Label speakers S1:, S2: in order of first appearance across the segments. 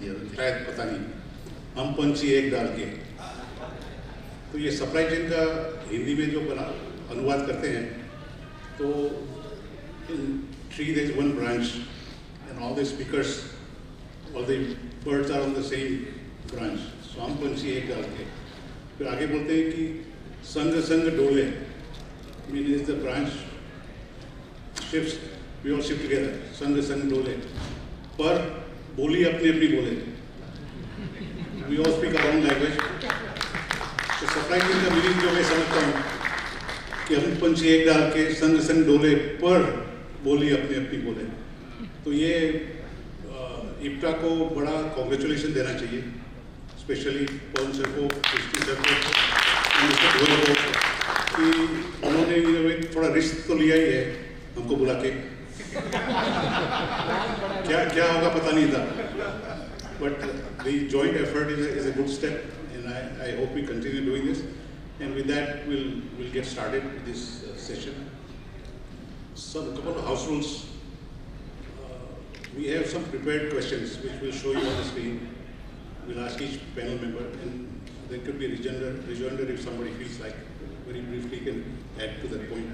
S1: शायद पता नहीं, हम पंछी एक डाल के, तो ये सप्लाई चेन का हिंदी में जो बना अनुवाद करते हैं, तो इन tree there is one branch and all the speakers, all the birds are on the same branch. So हम पंछी एक डाल के, फिर आगे बोलते हैं कि संग संग डोले, means the branch shifts, we all shift together, संग संग डोले, पर बोली अपनी अपनी बोले, we all speak our own language. तो सप्लाई चेन का मीनिंग जो मैं समझता हूँ कि हम पंछी एक डाल के संग संग डोले पर बोली अपनी अपनी बोले, तो ये इप्टा को बड़ा कॉन्ग्रेचुलेशन देना चाहिए, स्पेशली पवन सर को, कृष्ण सर को, मिस्टर गोयल को, कि उन्होंने थोड़ा रिस्क तो लिया ही है हमको बुला के, क्या क्या होगा पता नहीं था, but the joint effort is a good step, and I hope we continue doing this, and with that we'll get started with this session. Some couple of house rules. We have some prepared questions which we'll show you on the screen. We'll ask each panel member, and there could be a rejoinder if somebody feels like very briefly can add to that point.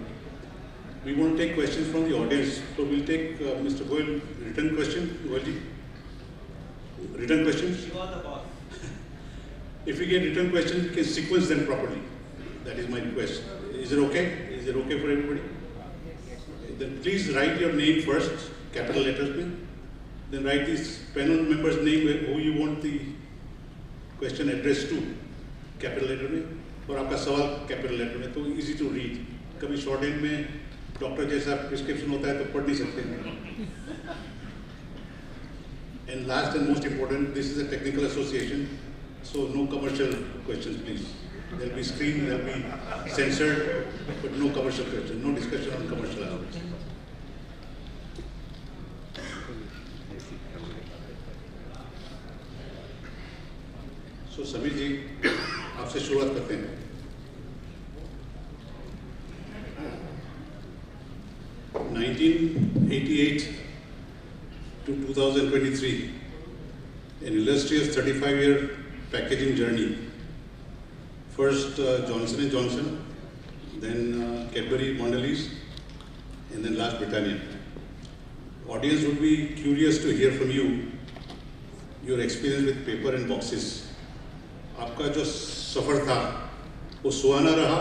S1: We won't take questions from the audience, so we'll take Mr. Goyal written question. Goyalji, written questions.
S2: You are the boss.
S1: If we get written questions, we can sequence them properly. That is my request. Is it okay? Is it okay for everybody? Then please write your name first, capital letters में. Then write this panel member's name who you want the question addressed to, capital letter में, और आपका सवाल capital letter में, तो easy to read. कभी shorthand में doctor जैसा प्रिस्क्रिप्शन होता है तो पढ़ नहीं सकते. And last and most important, this is a technical association, so no commercial questions, please. There will be screen, there will be censored, but no commercial questions, no discussion on commercial aspects. So Sameer जी, आपसे शुरुआत करते हैं. In 1988 to 2023, an illustrious 35-year packaging journey. First Johnson & Johnson, then Cadbury Mondelez, and then last Britannia. Audience would be curious to hear from you, your experience with paper and boxes. आपका जो सफर था, वो सुहाना रहा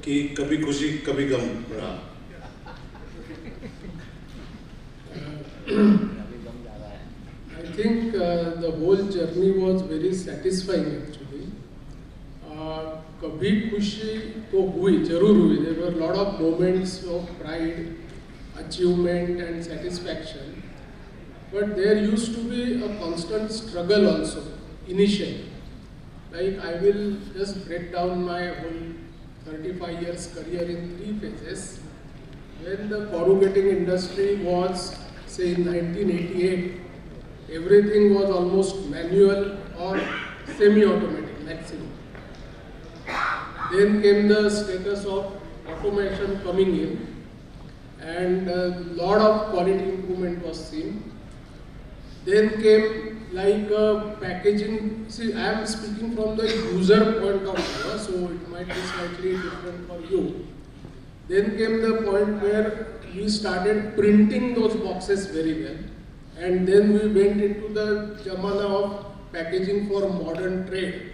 S1: कि कभी खुशी कभी गम रहा?
S3: I think the whole journey was very satisfying actually. कभी खुशी तो हुई, जरूर हुई. There were a lot of moments of pride, achievement and satisfaction. But there used to be a constant struggle also, initially. Like I will just break down my whole 35 years career in 3 phases. When the corrugating industry was, say in 1988, everything was almost manual or semi-automatic maximum. Then came the status of automation coming in, and a lot of quality improvement was seen. Then came like packaging. See, I am speaking from the user point of view, so it might be slightly different for you. Then came the point where we started printing those boxes very well, and then we went into the jamana of packaging for modern trade,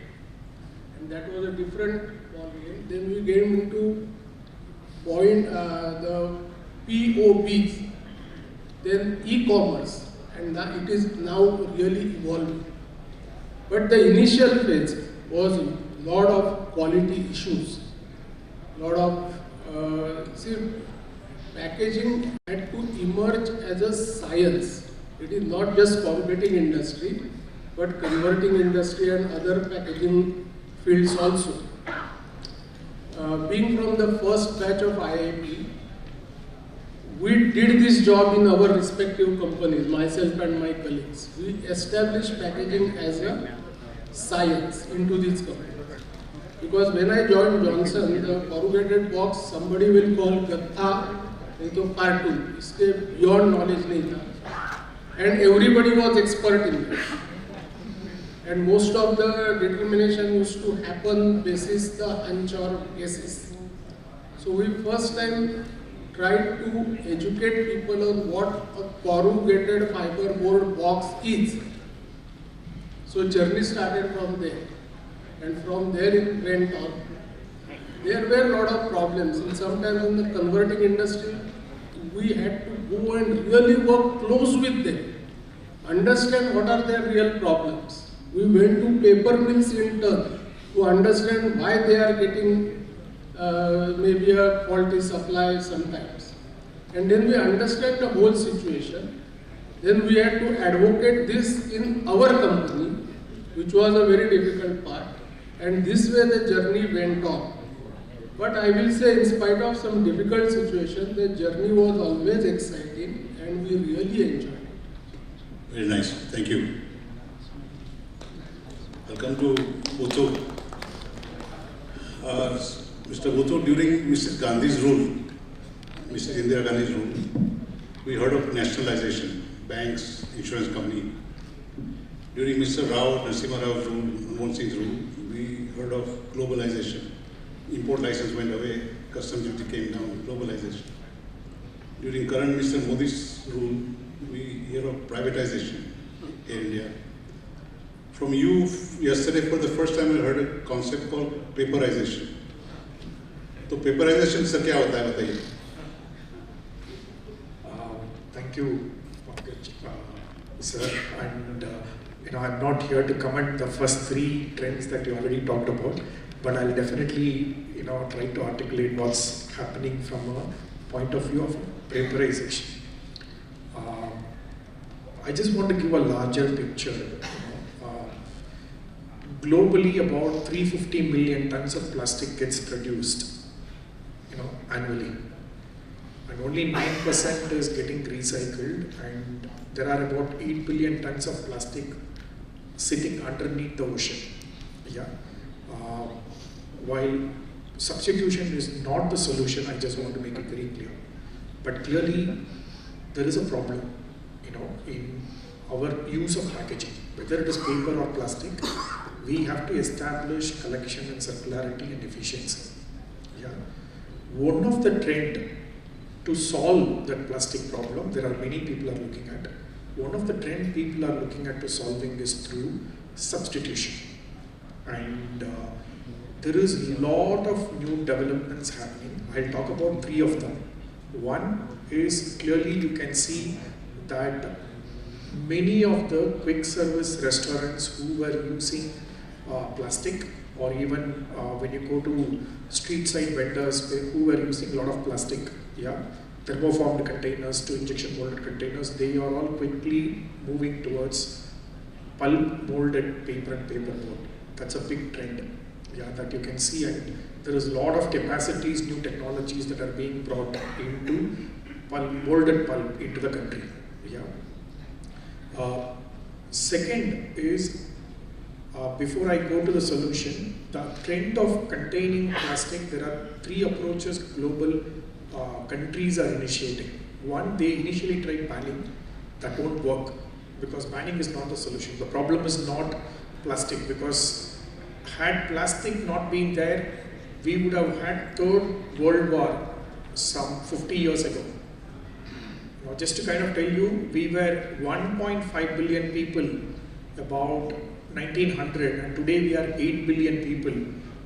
S3: and that was a different ballgame. Then we came into the POPs, then e-commerce, and it is now really evolving. But the initial phase was a lot of quality issues, lot of packaging had to emerge as a science. It is not just corrugating industry, but converting industry and other packaging fields also. Being from the first batch of IIP, we did this job in our respective companies, myself and my colleagues. We established packaging as a science into these companies. Because when I joined Johnson, the corrugated box, somebody will call Gatha, नहीं तो cartoon, इसके beyond knowledge नहीं था. and everybody was expert in that. And most of the determination used to happen basis the hunch or guesses. So we first time tried to educate people on what a corrugated fiberboard box is. So journey started from there, and from there it went on. There were a lot of problems, and sometimes in the converting industry, we had to go and really work close with them, understand what are their real problems. We went to paper mills in turn to understand why they are getting maybe a faulty supply sometimes. And then we understand the whole situation. Then we had to advocate this in our company, which was a very difficult part. And this way the journey went on. But I will say, in spite of some difficult situation, the journey was always exciting and we really enjoyed it.
S1: Very nice. Thank you. I'll come to Muthu. Mr. Muthu, during Mrs. Gandhi's rule, Mrs. Indira Gandhi's rule, we heard of nationalization, banks, insurance company. During Mr. Rao, Narasimha Rao's rule, Manmohan Singh's rule, we heard of globalization. Import license went away, customs duty came down, globalization. During current Mr. Modi's rule, we hear of privatization in India. From you, yesterday for the first time I heard a concept called paperization. तो paperization sir क्या होता है बताइए?
S2: Thank you, sir. And I'm not here to comment the first three trends that you already talked about, but I'll definitely try to articulate what's happening from a point of view of paperization. I just want to give a larger picture. Globally, about 350 million tons of plastic gets produced, annually, and only 9% is getting recycled, and there are about 8 billion tons of plastic sitting underneath the ocean. Yeah. While substitution is not the solution, I just want to make it very clear. But clearly, there is a problem, in our use of packaging, whether it is paper or plastic. We have to establish collection and circularity and efficiency. Yeah. One of the trend to solve that plastic problem, there are many people are looking at. One of the trend people are looking at to solving is through substitution. And there is a lot of new developments happening. I'll talk about three of them. One is clearly you can see that many of the quick service restaurants who were using plastic, or even when you go to street side vendors who were using a lot of plastic, thermoformed containers to injection molded containers, they are all quickly moving towards pulp molded paper and paperboard. That's a big trend, that you can see, and there is a lot of capacities, new technologies that are being brought into molded pulp into the country. Second is, before I go to the solution, the trend of containing plastic, there are three approaches global countries are initiating. One, they initially tried banning. That won't work because banning is not the solution. The problem is not plastic, because had plastic not been there, we would have had Third World War some 50 years ago. Now, just to kind of tell you, we were 1.5 billion people about 1900, and today we are 8 billion people.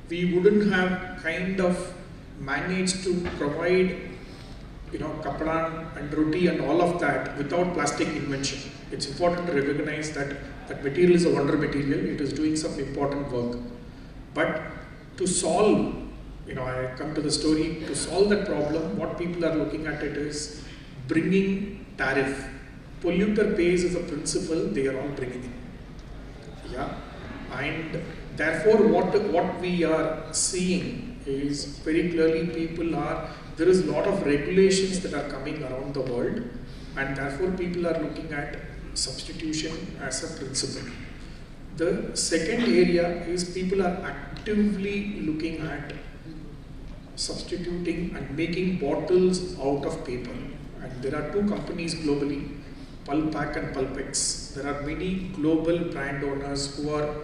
S2: We wouldn't have kind of managed to provide kaplan and roti and all of that without plastic invention. It's important to recognize that that material is a wonder material. It is doing some important work. But to solve, I come to the story, to solve that problem, what people are looking at it is bringing tariff. Polluter pays is a principle they are all bringing in. And therefore what we are seeing is very clearly there is a lot of regulations that are coming around the world, and therefore people are looking at substitution as a principle. The second area is people are actively looking at substituting and making bottles out of paper. And there are two companies globally. Pulpac and Pulpex. There are many global brand owners who are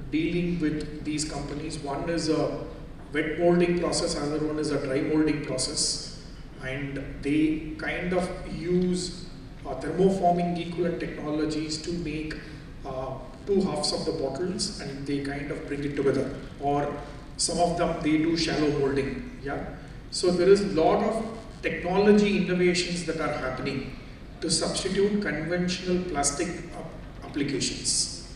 S2: dealing with these companies. One is a wet molding process, another one is a dry molding process, and they kind of use thermoforming equivalent technologies to make two halves of the bottles, and they kind of bring it together. Or some of them they do shallow molding. Yeah. So there is a lot of technology innovations that are happening to substitute conventional plastic applications.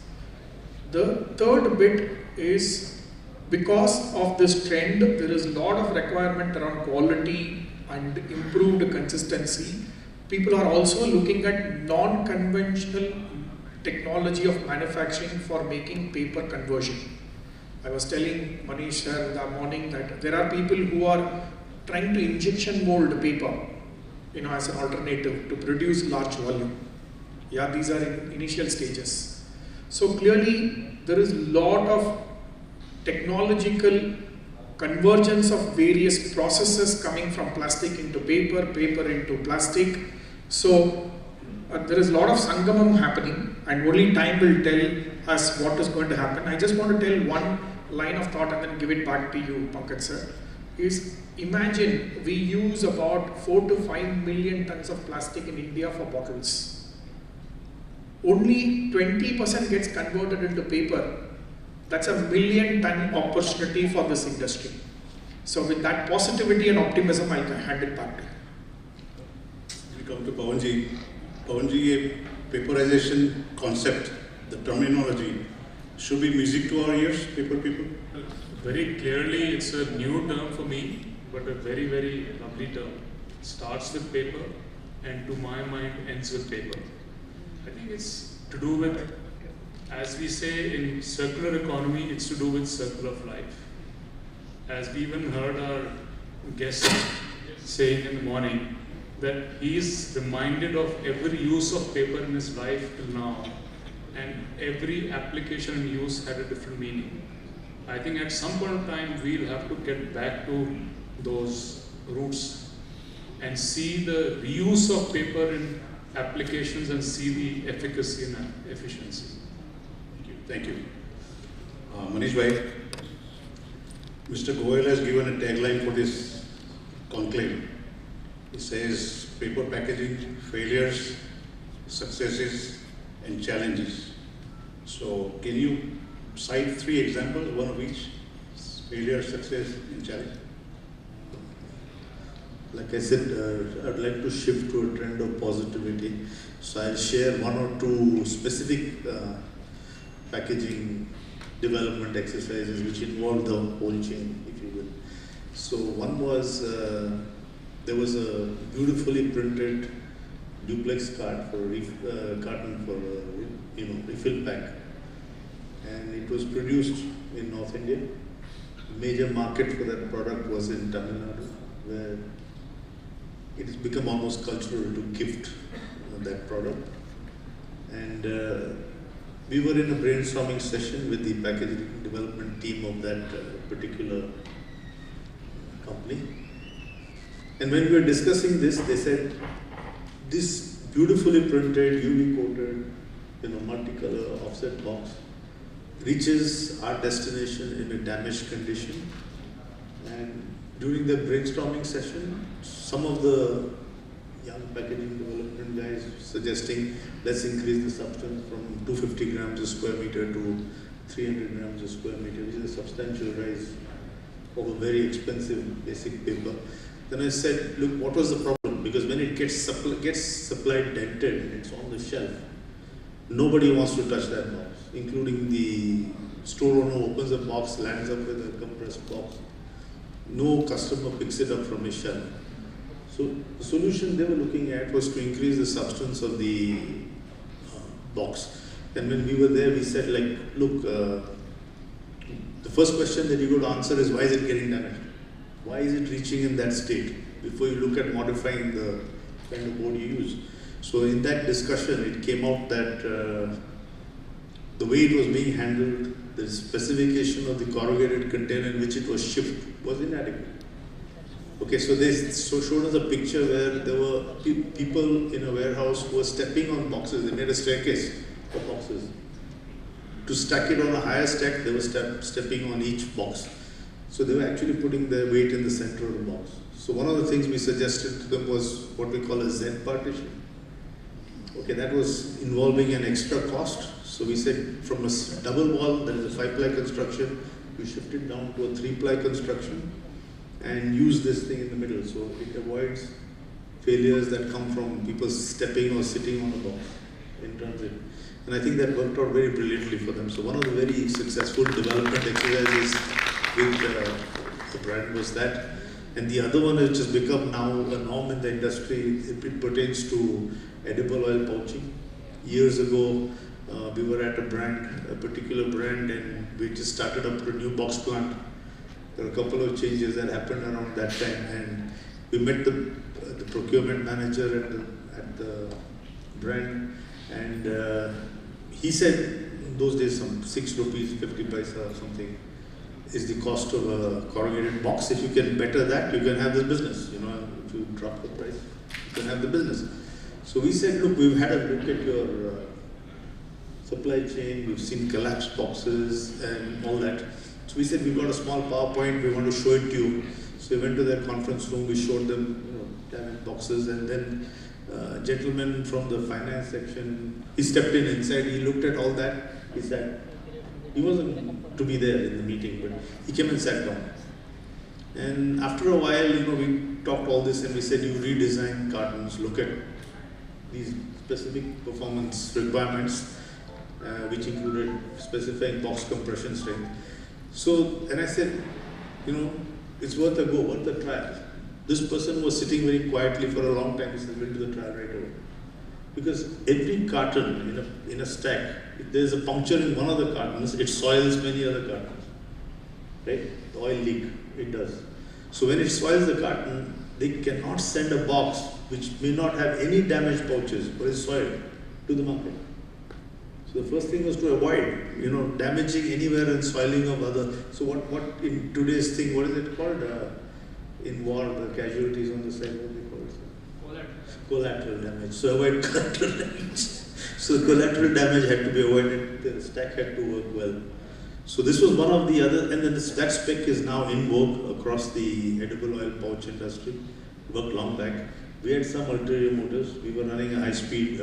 S2: The third bit is, because of this trend, there is a lot of requirement around quality and improved consistency. People are also looking at non-conventional technology of manufacturing for making paper conversion. I was telling Manish sir in the morning that there are people who are trying to injection mold paper, as an alternative to produce large volume. Yeah, these are in initial stages. So clearly, there is a lot of technological convergence of various processes coming from plastic into paper, paper into plastic. So there is a lot of sangamam happening, and only time will tell us what is going to happen. I just want to tell one line of thought and then give it back to you, Pankaj sir. Is imagine we use about 4 to 5 million tons of plastic in India for bottles. Only 20% gets converted into paper. That's a 1 million ton opportunity for this industry. So with that positivity and optimism, I'll hand it back to you.
S1: We come to Pawanji. Pawanji, a paperization concept, the terminology, should be music to our ears, paper people?
S4: Very clearly, it's a new term for me, but a very, very lovely term. It starts with paper and to my mind ends with paper. I think it's to do with, as we say in circular economy, it's to do with circle of life. As we even heard our guest saying in the morning, that he is reminded of every use of paper in his life till now, and every application and use had a different meaning. I think at some point of time we'll have to get back to those roots and see the reuse of paper in applications and see the efficacy and efficiency.
S1: Thank you. Manish bhai, Mr. Goyal has given a tagline for this conclave. It says paper packaging, failures, successes and challenges. So can you cite 3 examples, one of each? Failure, success and challenge.
S5: Like I said, I'd like to shift to a trend of positivity. So I'll share 1 or 2 specific packaging development exercises which involve the whole chain, if you will. So one was, there was a beautifully printed duplex card for carton for refill pack, and it was produced in North India. The major market for that product was in Tamil Nadu, where it has become almost cultural to gift that product. And we were in a brainstorming session with the packaging development team of that particular company. And when we were discussing this, they said, this beautifully printed, UV-coated, multicolor offset box reaches our destination in a damaged condition. And during the brainstorming session, some of the young packaging development guys suggesting, let's increase the substance from 250 grams a square meter to 300 grams a square meter, which is a substantial rise of a very expensive basic paper. Then I said, look, what was the problem? Because when it gets supplied dented and it's on the shelf, nobody wants to touch that box, including the store owner who opens the box, lands up with a compressed box. No customer picks it up from his shelf. So the solution they were looking at was to increase the substance of the box. And when we were there, we said, like, look, the first question that you got to answer is, why is it getting damaged? Why is it reaching in that state? Before you look at modifying the kind of board you use. So in that discussion, it came out that the way it was being handled, the specification of the corrugated container in which it was shipped was inadequate. Okay, so they showed us a picture where there were people in a warehouse who were stepping on boxes. They made a staircase for boxes. To stack it on a higher stack, they were stepping on each box. So they were actually putting their weight in the center of the box. So one of the things we suggested to them was what we call a Z partition. Okay, that was involving an extra cost. So we said from a double wall, there is a 5-ply construction, we shift it down to a 3-ply construction and use this thing in the middle. So it avoids failures that come from people stepping or sitting on a box in transit. And I think that worked out very brilliantly for them. So one of the very successful development exercises with the brand was that. And the other one which has become now a norm in the industry, it pertains to edible oil pouching. Years ago, we were at a particular brand, and we just started up a new box plant. There were a couple of changes that happened around that time, and we met the procurement manager at the brand, and he said in those days some 6 rupees 50 paisa or something is the cost of a corrugated box. If you can better that, you can have this business. You know, if you drop the price, you can have the business. So we said, look, we've had a look at your supply chain, we've seen collapsed boxes and all that. So we said, we've got a small PowerPoint, we want to show it to you. So we went to their conference room, we showed them, damaged boxes, and then a gentleman from the finance section, he stepped in inside, he looked at all that, he said, he wasn't to be there in the meeting, but he came and sat down. And after a while, we talked all this and we said, you redesign cartons, look at these specific performance requirements, which included specifying box compression strength. So, and I said, it's worth a go, worth a try. This person was sitting very quietly for a long time. He said, we'll do the trial right away. Because every carton in a stack, if there's a puncture in one of the cartons, it soils many other cartons. Right? The oil leak, it does. So when it soils the carton, they cannot send a box which may not have any damaged pouches but is soiled to the market. So the first thing was to avoid, damaging anywhere and soiling of other. So what in today's thing, what is it called? In war, the casualties on the side, what do they call it? Collateral damage. So avoid collateral damage. So collateral damage had to be avoided. The stack had to work well. So this was one of the other, and then that spec is now in vogue across the edible oil pouch industry. Worked long back. We had some ulterior motives. We were running a high-speed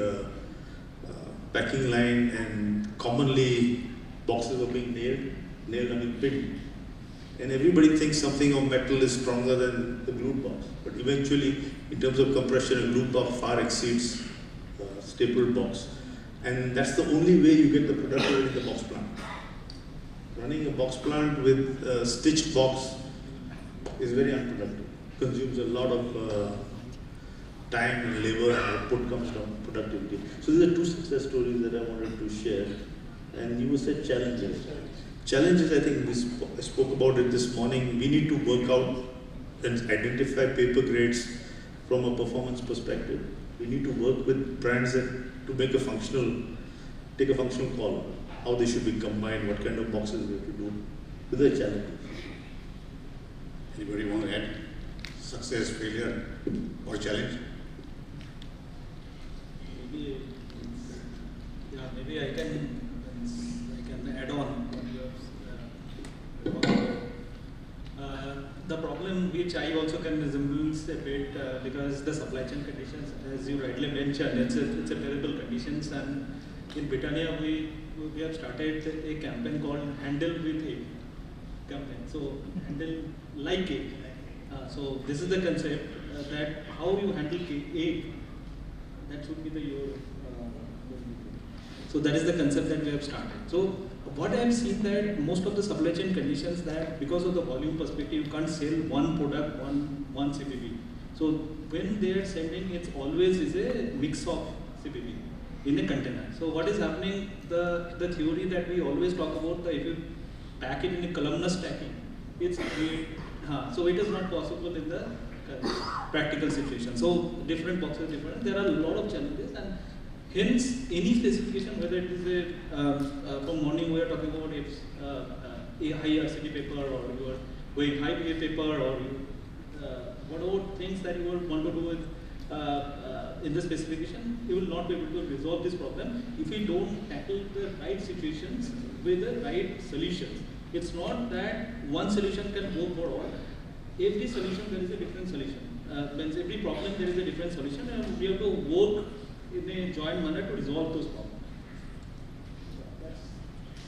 S5: packing line, and commonly boxes were being pinned. And everybody thinks something of metal is stronger than the glued box. But eventually, in terms of compression, a glued box far exceeds stapled box. And that's the only way you get the productivity in the box plant. Running a box plant with a stitched box is very unproductive. Consumes a lot of time and labor, and output comes down, productivity. So these are 2 success stories that I wanted to share. And you said challenges. Challenges, I think I spoke about it this morning. We need to work out and identify paper grades from a performance perspective. We need to work with brands to make take a functional call, how they should be combined, what kind of boxes we have to do. These are challenges.
S1: Anybody want to add? Success, failure, or challenge?
S6: Maybe I can add on what you have the problem which I also can resembles a bit because the supply chain conditions, as you rightly mentioned, it's a terrible conditions, and in Britannia we have started a campaign called Handle with It campaign. So handle like it. So this is the concept that how you handle it, that should be your. So that is the concept that we have started. So what I have seen that most of the supply chain conditions that because of the volume perspective, you can't sell one product, one CPV. So when they are sending, it's always is a mix of CPV in a container. So what is happening, the theory that we always talk about, if you pack it in a columnar stacking, it's so it is not possible in the practical situation. So different boxes, different. There are a lot of challenges, and hence any specification, whether it is from morning we are talking about a high RCD paper, or you are going high PA paper, or whatever things that you will want to do with in the specification, you will not be able to resolve this problem if we don't tackle the right situations with the right solutions. It's not that one solution can go for all. Every solution there is a different solution. Means every problem there is a different solution, and we have to work in a joint manner to resolve those problems.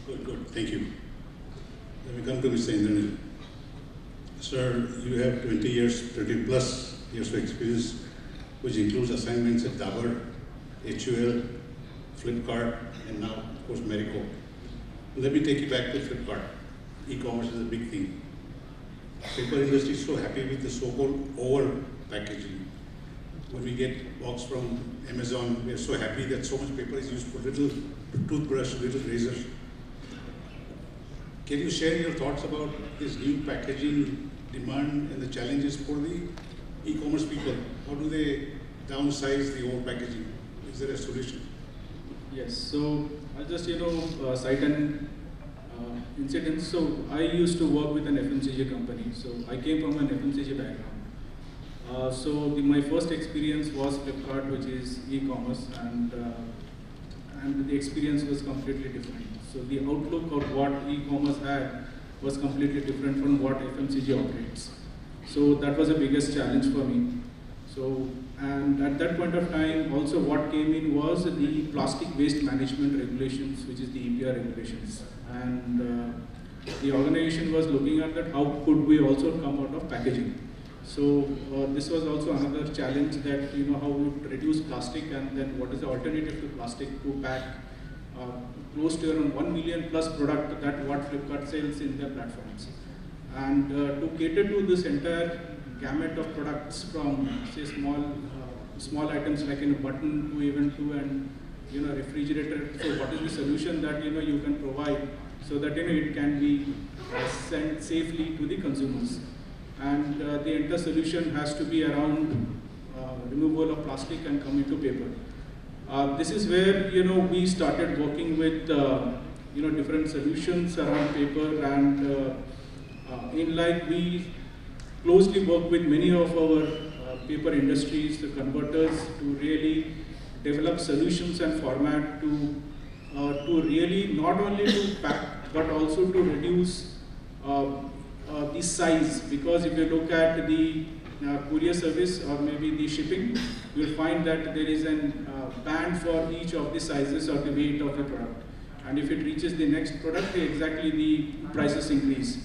S1: Good. Thank you. Then we come to Mr. Indranil. Sir, you have 20 plus years of experience, which includes assignments at Dabur, HUL, Flipkart, and now, of course, Marico. Let me take you back to Flipkart. E-commerce is a big thing. Paper industry is so happy with the so-called over packaging. When we get box from Amazon, we are so happy that so much paper is used for little toothbrush, little razors. Can you share your thoughts about this new packaging demand and the challenges for the e-commerce people? How do they downsize the old packaging? Is there a solution?
S7: Yes, so I'll just cite an incident. So I used to work with an FMCG company. So I came from an FMCG background. My first experience was Flipkart, which is e-commerce, and the experience was completely different. So the outlook of what e-commerce had was completely different from what FMCG operates. So that was the biggest challenge for me. So, and at that point of time, also what came in was the plastic waste management regulations, which is the EPR regulations. And the organization was looking at that, how could we also come out of packaging. So this was also another challenge, that how we would reduce plastic, and then what is the alternative to plastic to pack close to around 1 million plus product that what Flipkart sells in their platforms. And to cater to this entire gamut of products, from say small items like a button to even to an refrigerator. So what is the solution that you can provide so that it can be sent safely to the consumers? And the entire solution has to be around removal of plastic and coming to paper. This is where we started working with different solutions around paper, and we closely work with many of our paper industries, the converters, to really develop solutions and format to really not only to pack but also to reduce the size. Because if you look at the courier service or maybe the shipping, you'll find that there is a band for each of the sizes or the weight of the product. And if it reaches the next product, exactly the prices increase.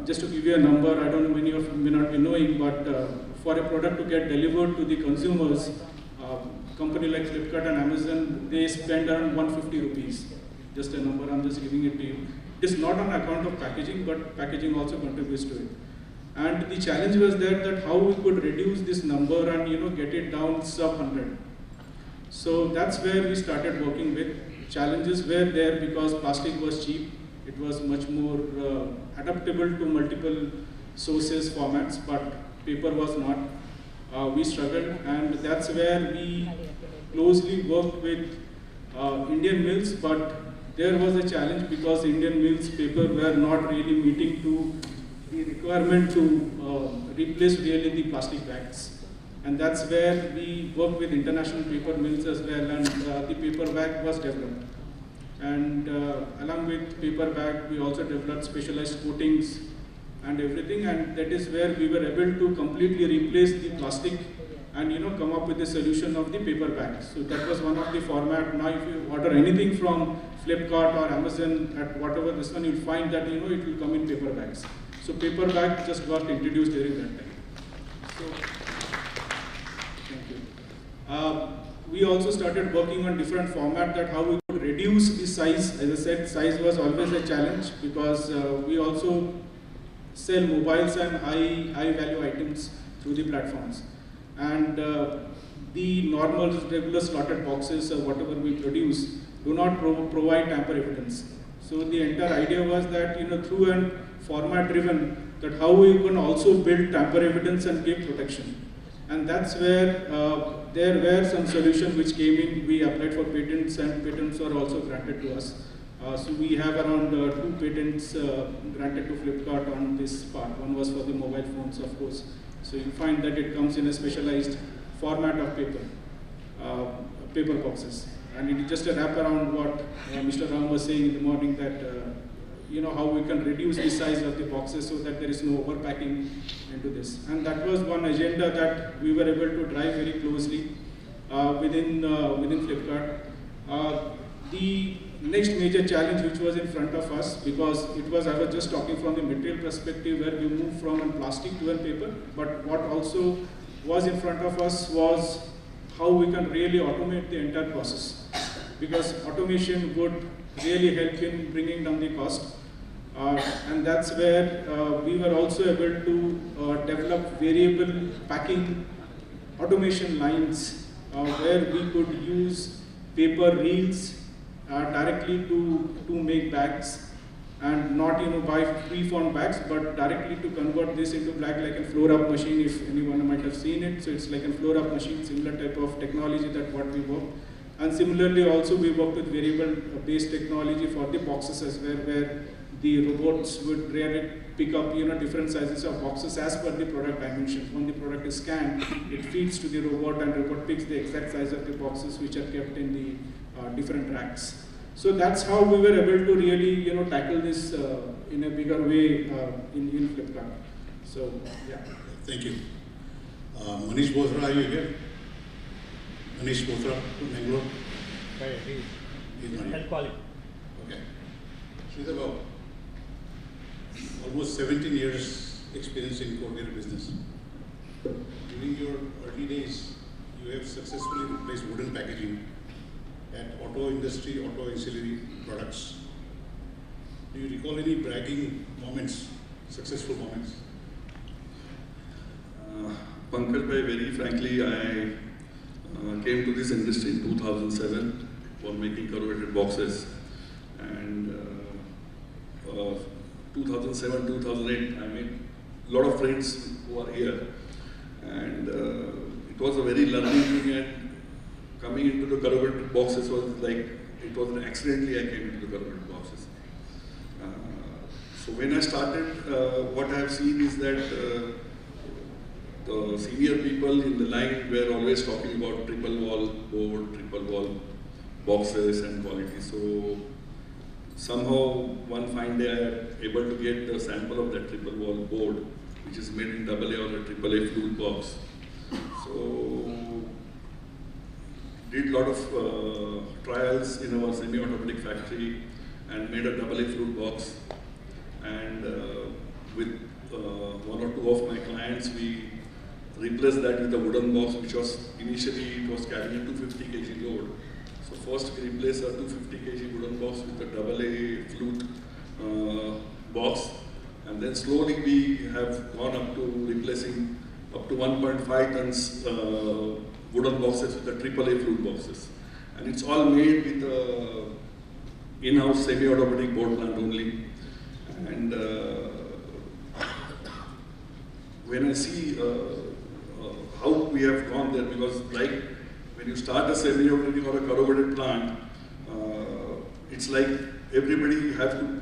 S7: Just to give you a number, I don't know, many of you may not be knowing, but for a product to get delivered to the consumers, company like Flipkart and Amazon, they spend around 150 rupees. Just a number, I'm just giving it to you. It is not on account of packaging, but packaging also contributes to it. And the challenge was there, that how we could reduce this number and get it down sub 100. So that's where we started working with. Challenges were there because plastic was cheap. It was much more adaptable to multiple sources, formats, but paper was not. We struggled, and that's where we closely worked with Indian mills, but there was a challenge because Indian mills paper were not really meeting to the requirement to replace really the plastic bags. And that's where we worked with international paper mills as well, and the paper bag was developed. And along with paper bag, we also developed specialized coatings and everything, and that is where we were able to completely replace the plastic and come up with a solution of the paper bag. So that was one of the format. Now if you order anything from Flipkart or Amazon, at whatever this one, you'll find that it will come in paper bags. So paper bag just got introduced during that time. So thank you. We also started working on different format, that how we could reduce the size. As I said, size was always a challenge because we also sell mobiles and high value items through the platforms. And the normal regular slotted boxes or whatever we produce do not provide tamper evidence. So the entire idea was that through a format driven, that how we can also build tamper evidence and give protection. And that's where there were some solutions which came in. We applied for patents, and patents were also granted to us. So we have around 2 patents granted to Flipkart on this part. One was for the mobile phones, of course, So you find that it comes in a specialized format of paper, paper boxes. And it is just a wrap around what Mr. Ram was saying in the morning, that you know, how we can reduce the size of the boxes so that there is no overpacking into this. And that was one agenda that we were able to drive very closely within Flipkart. The next major challenge which was in front of us, because it was, I was just talking from the material perspective where we moved from a plastic to a paper, but what also was in front of us was how we can really automate the entire process, because automation would really help in bringing down the cost. And that's where we were also able to develop variable packing automation lines where we could use paper reels directly to make bags, and not buy pre-formed bags, but directly to convert this into bag like a floor-up machine, if anyone might have seen it. So it's like a floor-up machine, similar type of technology that what we work. And similarly also we work with variable-based technology for the boxes as well, where the robots would really pick up different sizes of boxes as per the product dimension. When the product is scanned, it feeds to the robot, and robot picks the exact size of the boxes which are kept in the different racks. So that's how we were able to really tackle this in a bigger way in Flipkart. So yeah.
S1: Thank you. Manish Bothra, are you here? Manish Bothra from Bangalore? He's not here.
S8: I'll call you.
S1: Okay. She's about almost 17 years experience in corrugated business. During your early days, you have successfully replaced wooden packaging at auto industry, auto ancillary products. Do you recall any bragging moments, successful moments?
S9: Pankaj bhai, very frankly, I came to this industry in 2007 for making corrugated boxes, and 2007, 2008, I made a lot of friends who are here, and it was a very learning thing, and coming into the corrugated boxes was like, it was accidentally I came into the corrugated boxes. So when I started, what I have seen is that the senior people in the line were always talking about triple wall board, triple wall boxes and quality. So somehow one fine day I am able to get the sample of that triple wall board, which is made in AA or a AAA flute box. So did a lot of trials in our semi-automatic factory and made a AA flute box. And with one or two of my clients, we replaced that with a wooden box, which was initially it was carrying a 250 kg load. So first we replaced a 250 kg wooden box with a AA flute box, and then slowly we have gone up to replacing up to 1.5 tons wooden boxes with the AAA flute boxes. And it's all made with in-house semi-automatic board plant only. And when I see how we have gone there, because like when you start a semi-automatic or a corrugated plant, it's like everybody have to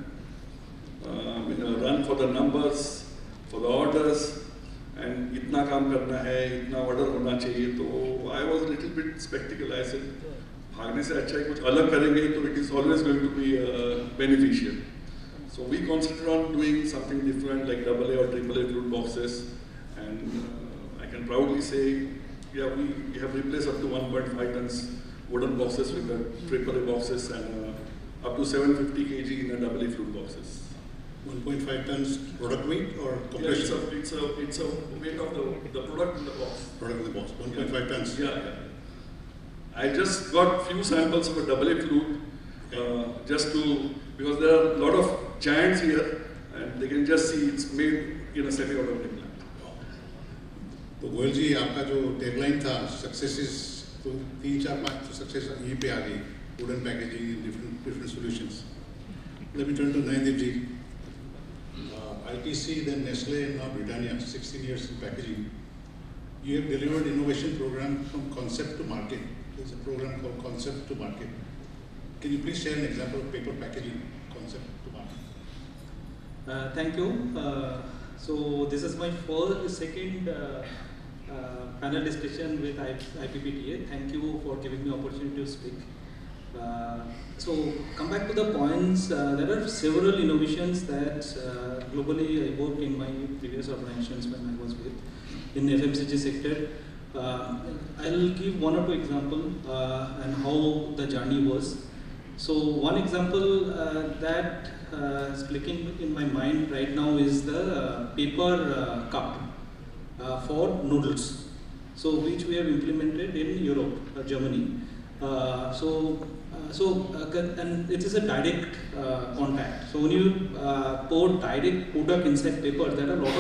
S9: run for the numbers, for the orders, and itna kaam karna hai, itna order hona chahiye. So I was a little bit skeptical. I said, bhagne se acha hai kuch alag karenge, so it is always going to be beneficial. So we concentrated on doing something different, like AA or AAA flute boxes, and I can proudly say, yeah, we have replaced up to 1.5 tons wooden boxes with the AAA boxes, and up to 750 kg in a AA flute boxes.
S1: 1.5 tons product weight or compression?
S9: Yeah, it's a weight of the product in the box.
S1: Product in the box, 1.5 tons.
S9: Yeah. I just got few samples of a AA flute, just to, because there are a lot of giants here, and they can just see it's made in a semi-automatic plant.
S1: तो गोयल जी, आपका जो tagline था successes, तो 3-4-5 तो success यहीं पे आ गई, wooden packaging in different solutions. Let me turn to Nayandeep ji. ITC, then Nestle, and now Britannia, 16 years in packaging. You have delivered innovation program from concept to market. There's a program called Concept to Market. Can you please share an example of paper packaging concept to market?
S6: Thank you. So this is my second panel discussion with IPPTA. Thank you for giving me opportunity to speak. So come back to the points. There are several innovations that globally I worked in my previous organizations when I was with in FMCG sector. I'll give one or two examples and how the journey was. So one example that is clicking in my mind right now is the paper cup for noodles. So which we have implemented in Europe, Germany. And it is a direct contact. So when you pour direct product inside paper, there are a lot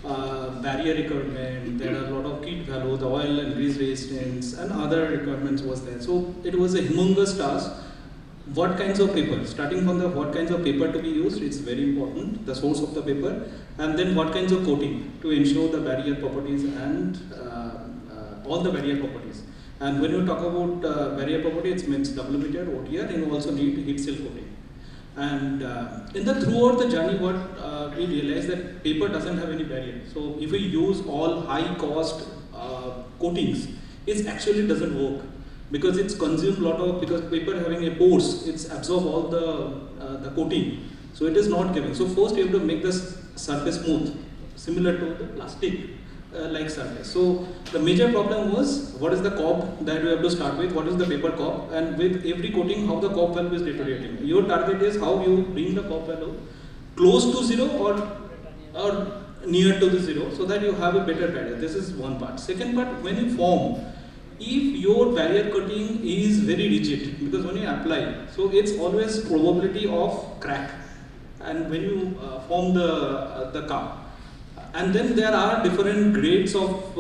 S6: of barrier requirement, there are a lot of kit value, the oil and grease resistance, and other requirements was there. So it was a humongous task. What kinds of paper? Starting from the what kinds of paper to be used, it's very important, the source of the paper, and then what kinds of coating to ensure the barrier properties and all the barrier properties. And when you talk about barrier property, it means WBTR, OTR, and you also need heat seal coating. And throughout the journey, what we realized that paper doesn't have any barrier. So if we use all high cost coatings, it actually doesn't work because it's consumed a lot of, because paper having a pores, it's absorb all the coating. So it is not giving. So first you have to make the surface smooth, similar to the plastic. Like surface. So the major problem was what is the cob that we have to start with, what is the paper cob, and with every coating how the cob value is deteriorating. Your target is how you bring the cob value close to zero or near to the zero so that you have a better barrier. This is one part. Second part, when you form, if your barrier coating is very rigid, because when you apply, so it's always probability of crack, and when you form the cup. And then there are different grades of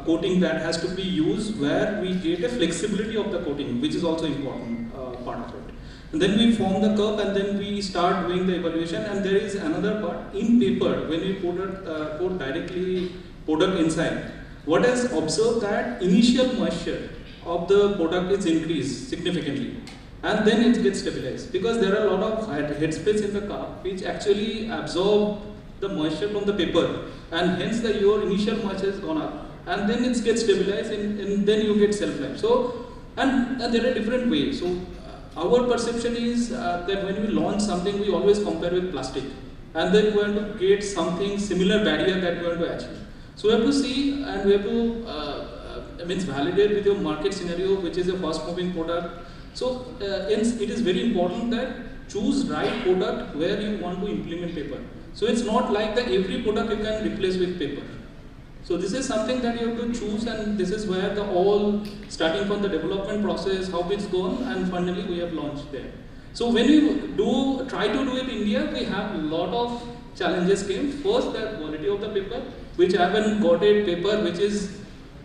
S6: coating that has to be used where we get a flexibility of the coating, which is also important part of it. And then we form the curve and then we start doing the evaluation. And there is another part in paper when we put directly product inside. What is observed that initial moisture of the product is increased significantly, and then it gets stabilized because there are a lot of headspace in the cup which actually absorb the moisture from the paper, and hence your initial moisture has gone up, and then it gets stabilized, and then you get self-life. So, and there are different ways. So, our perception is that when we launch something, we always compare with plastic, and then we want to get something similar barrier that we want to achieve. So, we have to see, and we have to validate with your market scenario, which is a fast-moving product. So, hence it is very important that choose right product where you want to implement paper. So it's not like that every product you can replace with paper. So this is something that you have to choose, and this is where the all starting from the development process, how it's gone, and finally we have launched there. So when you try to do it in India, we have a lot of challenges came. First, the quality of the paper, which I haven't got a paper which is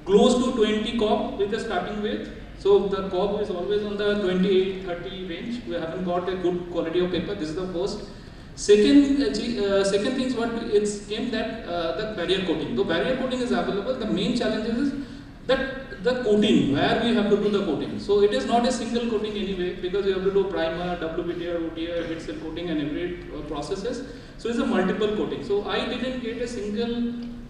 S6: close to 20 cob with the starting weight. So the cob is always on the 28-30 range. We haven't got a good quality of paper. This is the first. Second thing is what it came that the barrier coating. The barrier coating is available. The main challenge is that the coating, where we have to do the coating. So it is not a single coating anyway, because you have to do primer, WBTR, OTR, heat seal coating, and every processes. So it's a multiple coating. So I didn't get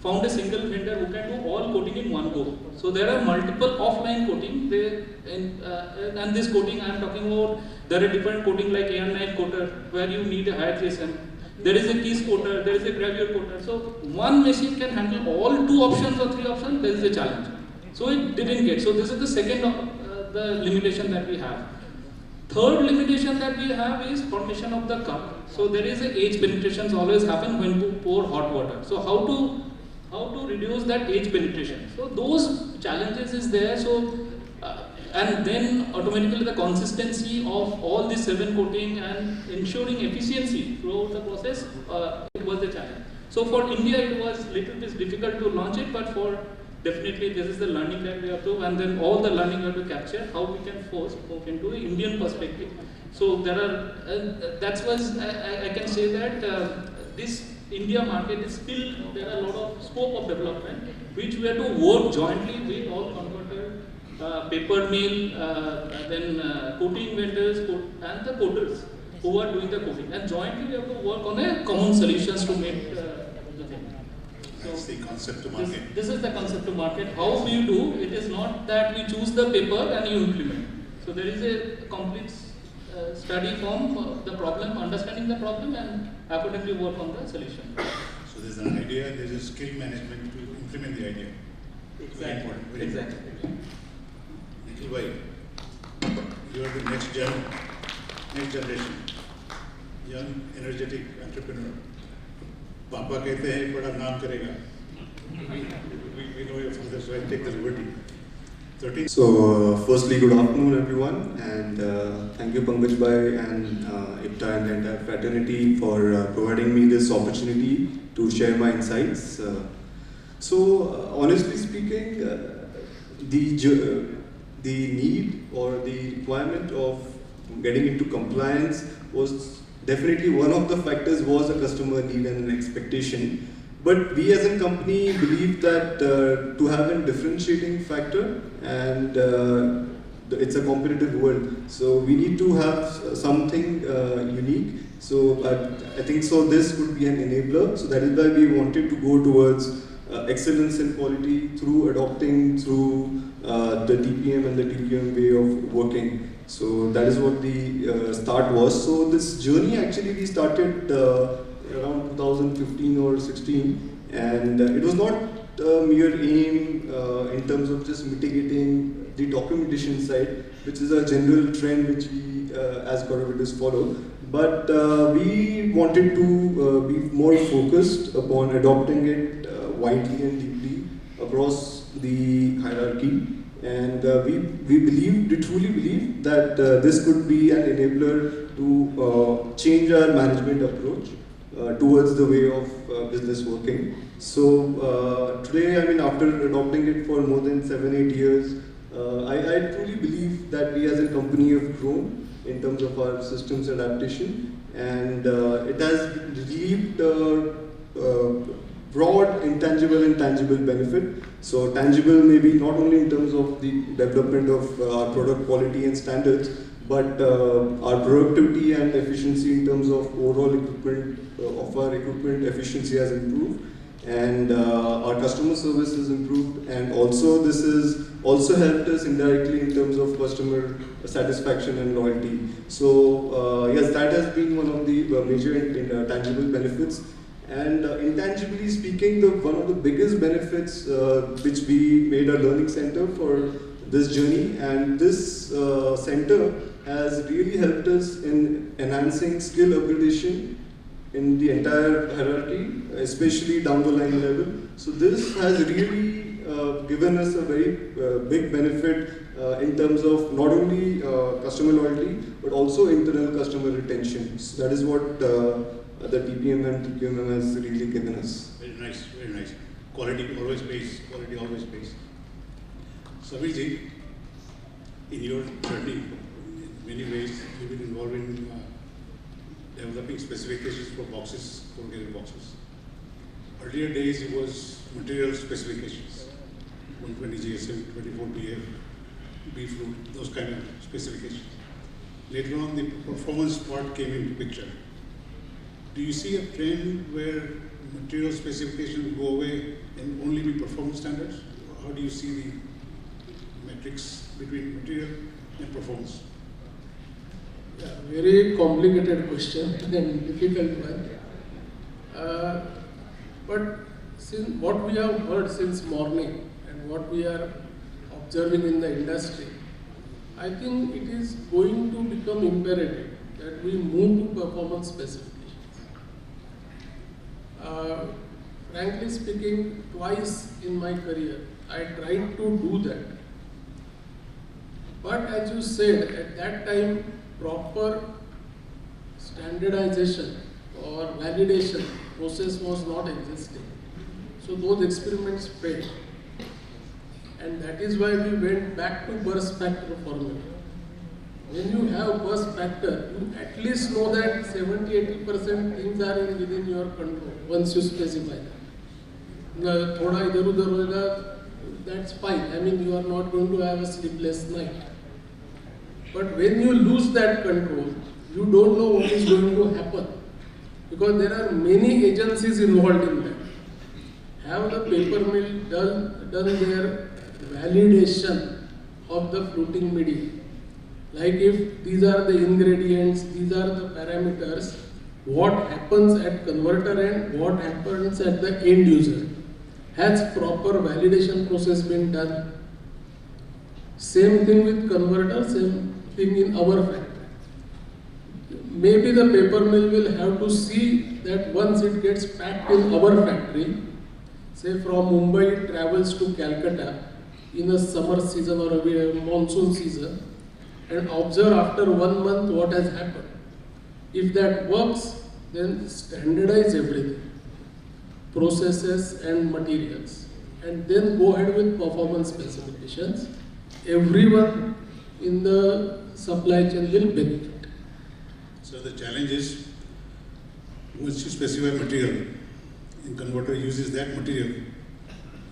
S6: found a single vendor who can do all coating in one go. So there are multiple offline coating. And this coating I am talking about, there are different coating like AR9 coater where you need a hydration. There is a kiss coater, there is a gravure coater. So one machine can handle all 2 options or 3 options. There is a challenge. So it didn't get. So this is the second the limitation that we have. Third limitation that we have is formation of the cup. So there is a edge penetrations always happen when you pour hot water. So how to reduce that edge penetration? So those challenges is there. So and then automatically the consistency of all these 7 coating and ensuring efficiency throughout the process, it was the challenge. So for India it was little bit difficult to launch it, but for definitely this is the learning that we have to, and then all the learning we have to capture how we can first move into the Indian perspective. So there are, that was, I can say that this India market is still, there are a lot of scope of development which we have to work jointly with all converter, paper mill, then coating vendors and the coaters who are doing the coating, and jointly we have to work on a common solutions to make
S8: of the thing.
S1: That's the concept to
S8: This,
S1: market.
S8: this is the concept to market. How you do, it is not that we choose the paper and you implement. So there is a complete study from the problem, understanding the problem and accordingly work on the solution.
S1: So there's an idea and there's a skill management to implement the idea. Very important. Very
S8: Exactly.
S1: important. Nikhil bhai, you are the next generation, young, energetic entrepreneur. Papa कहते हैं बड़ा नाम करेगा. We know your father, so I take the liberty. 13.
S10: So, firstly, good afternoon, everyone, and thank you, Pankaj Bhai and IPTA and the entire fraternity for providing me this opportunity to share my insights. Honestly speaking, the need or the requirement of getting into compliance was definitely one of the factors was a customer need and an expectation. But we as a company believe that to have a differentiating factor and it's a competitive world. So we need to have something unique. So I think so this would be an enabler. So that is why we wanted to go towards excellence in quality through adopting through the TPM and the TQM way of working. So that is what the start was. So this journey actually we started around 2015 or 16, and it was not a mere aim in terms of just mitigating the documentation side, which is a general trend which we as corporators follow. But we wanted to be more focused upon adopting it widely and deeply across the hierarchy. And we truly believe that this could be an enabler to change our management approach towards the way of business working. So today, I mean, after adopting it for more than 7-8 years, I truly believe that we as a company have grown in terms of our systems adaptation, and it has reaped broad, intangible and tangible benefit. So tangible maybe not only in terms of the development of our product quality and standards, but our productivity and efficiency in terms of overall equipment, of our equipment efficiency has improved, and our customer service has improved, and also this has also helped us indirectly in terms of customer satisfaction and loyalty. So yes, that has been one of the major tangible benefits. And intangibly speaking, one of the biggest benefits which we made a learning center for this journey, and this center has really helped us in enhancing skill upgradation in the entire hierarchy, especially down the line level. So this has really given us a very big benefit in terms of not only customer loyalty, but also internal customer retention. So that is what the TPM and TQM has really given us.
S1: Very nice, very nice. Quality always pays, quality always pays. Sabir ji, in your journey, in many ways, you've been involved in developing specifications for boxes, corrugated boxes. Earlier days, it was material specifications, 120 GSM, 24 BF, beef root, those kind of specifications. Later on, the performance part came into picture. Do you see a trend where material specifications go away and only be performance standards? How do you see the metrics between material and performance?
S3: Yeah, very complicated question and difficult one. But since what we have heard since morning and what we are observing in the industry, I think it is going to become imperative that we move to performance specifications. Frankly speaking, twice in my career, I tried to do that. But as you said, at that time, proper standardization or validation process was not existing. So those experiments failed. And that is why we went back to burst factor formula. When you have burst factor, you at least know that 70-80% things are within your control once you specify that. Thoda idhar udhar hoga, that's fine. I mean, you are not going to have a sleepless night. But when you lose that control, you don't know what is going to happen, because there are many agencies involved in that. have the paper mill done their validation of the fluting media. Like if these are the ingredients, these are the parameters, what happens at converter end, what happens at the end user. Has proper validation process been done? Same thing with converter, same thing in our factory. Maybe the paper mill will have to see that once it gets packed in our factory, say from Mumbai it travels to Calcutta in a summer season or a monsoon season, and observe after 1 month what has happened. If that works, then standardize everything, processes and materials, and then go ahead with performance specifications. Everyone in the supply chain will benefit.
S1: So the challenge is, once you specify material, and converter uses that material,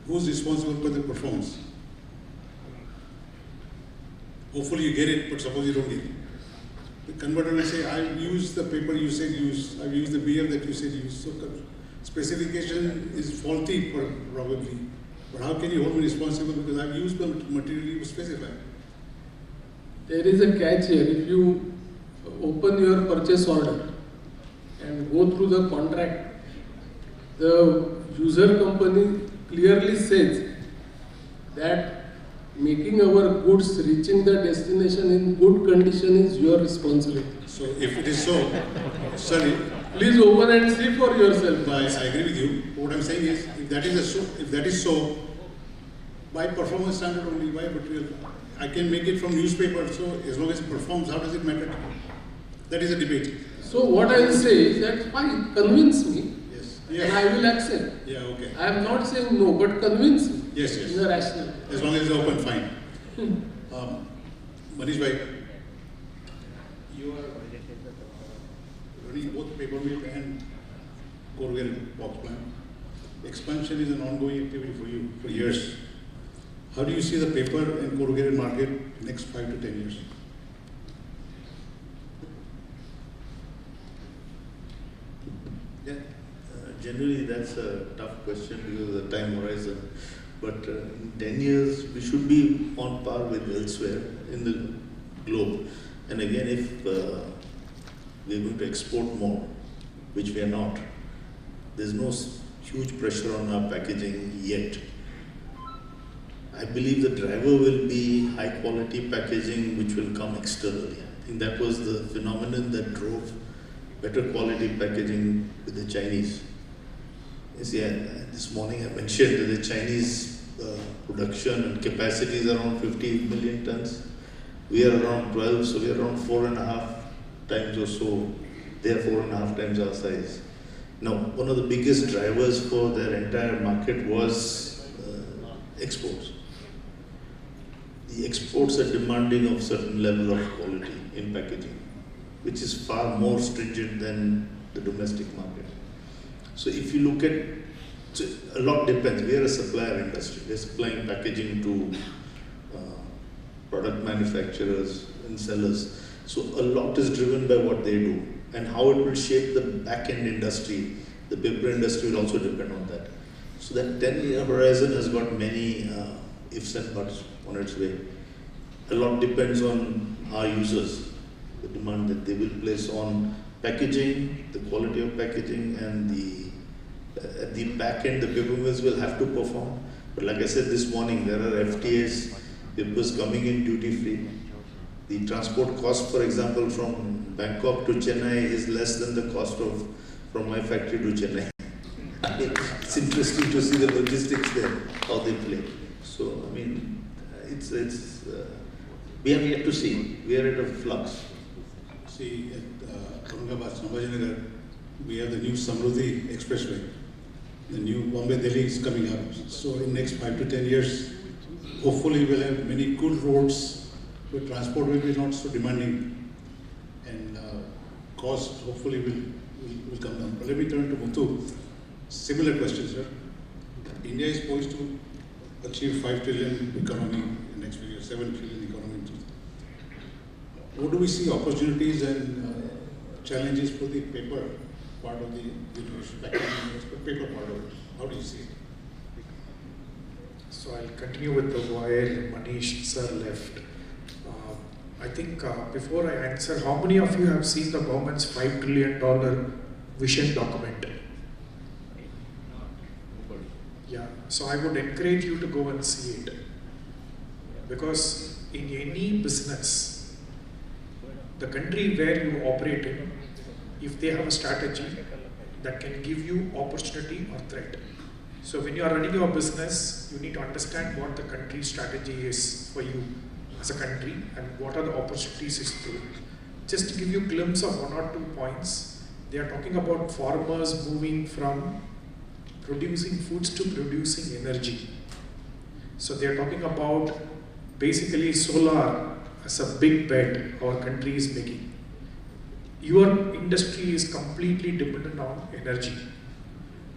S1: who's responsible for the performance? Hopefully you get it, but suppose you don't get it. The converter will say, I used the paper you said use, I've used the beer that you said use. So specification is faulty probably. But how can you hold me responsible because I've used the material you specified?
S3: There is a catch here. If you open your purchase order and go through the contract, the user company clearly says that making our goods reaching the destination in good condition is your responsibility.
S1: So if it is so, sorry.
S3: Please open and see for yourself.
S1: I agree with you. What I'm saying is, if that is so, by performance standard only, by material, I can make it from newspaper. So as long as it performs, how does it matter? That is a debate.
S3: So what I will say is that fine, convince me,
S1: Yes.
S3: and I will accept.
S1: Yeah. Okay.
S3: I am not saying no, but convince me.
S1: Yes. Yes.
S3: In a rational.
S1: As long as it's open, fine. Manish bhai, you are running both paper mill and corrugated box plant. Expansion is an ongoing activity for you for years. How do you see the paper and corrugated market next 5 to 10 years?
S5: Yeah, generally that's a tough question because of the time horizon. But in 10 years, we should be on par with elsewhere in the globe. And again, if we're going to export more, which we are not, there's no huge pressure on our packaging yet. I believe the driver will be high quality packaging which will come externally. I think that was the phenomenon that drove better quality packaging with the Chinese. You see, this morning I mentioned that the Chinese production and capacity is around 50 million tons. We are around 12, so we are around 4.5 times or so. They are 4.5 times our size. Now, one of the biggest drivers for their entire market was exports. The exports are demanding of certain level of quality in packaging, which is far more stringent than the domestic market. So if you look at, so a lot depends. We are a supplier industry. We're supplying packaging to product manufacturers and sellers. So a lot is driven by what they do and how it will shape the back-end industry. The paper industry will also depend on that. So that 10-year horizon has got many ifs and buts on its way. A lot depends on our users, the demand that they will place on packaging, the quality of packaging, and at the back end, the paper mills will have to perform. But like I said this morning, there are FTAs, papers coming in duty free. The transport cost, for example, from Bangkok to Chennai is less than the cost of from my factory to Chennai. I mean, it's interesting to see the logistics there, how they play. So, I mean, we have yet to see. We are at a flux.
S1: See, at Aurangabad, Sambhajinagar, we have the new Samruddhi Expressway. The new Bombay-Delhi is coming up. So in next 5 to 10 years, hopefully we'll have many good roads where transport will be not so demanding and cost hopefully will come down. But let me turn to Muthu. Similar question, sir. India is poised to achieve 5 trillion economy in next few years, 7 trillion economy. What do we see opportunities and challenges for the paper part of the paper part of it? How do you see it?
S2: So I'll continue with the where Manish sir left. I think before I answer, how many of you have seen the government's $5 trillion vision document? Yeah, so I would encourage you to go and see it. Because in any business, the country where you operate in, if they have a strategy that can give you opportunity or threat. So when you are running your business, you need to understand what the country's strategy is for you as a country and what are the opportunities is through. Just to give you a glimpse of 1 or 2 points, they are talking about farmers moving from producing foods to producing energy. So they are talking about basically solar as a big bet our country is making. Your industry is completely dependent on energy.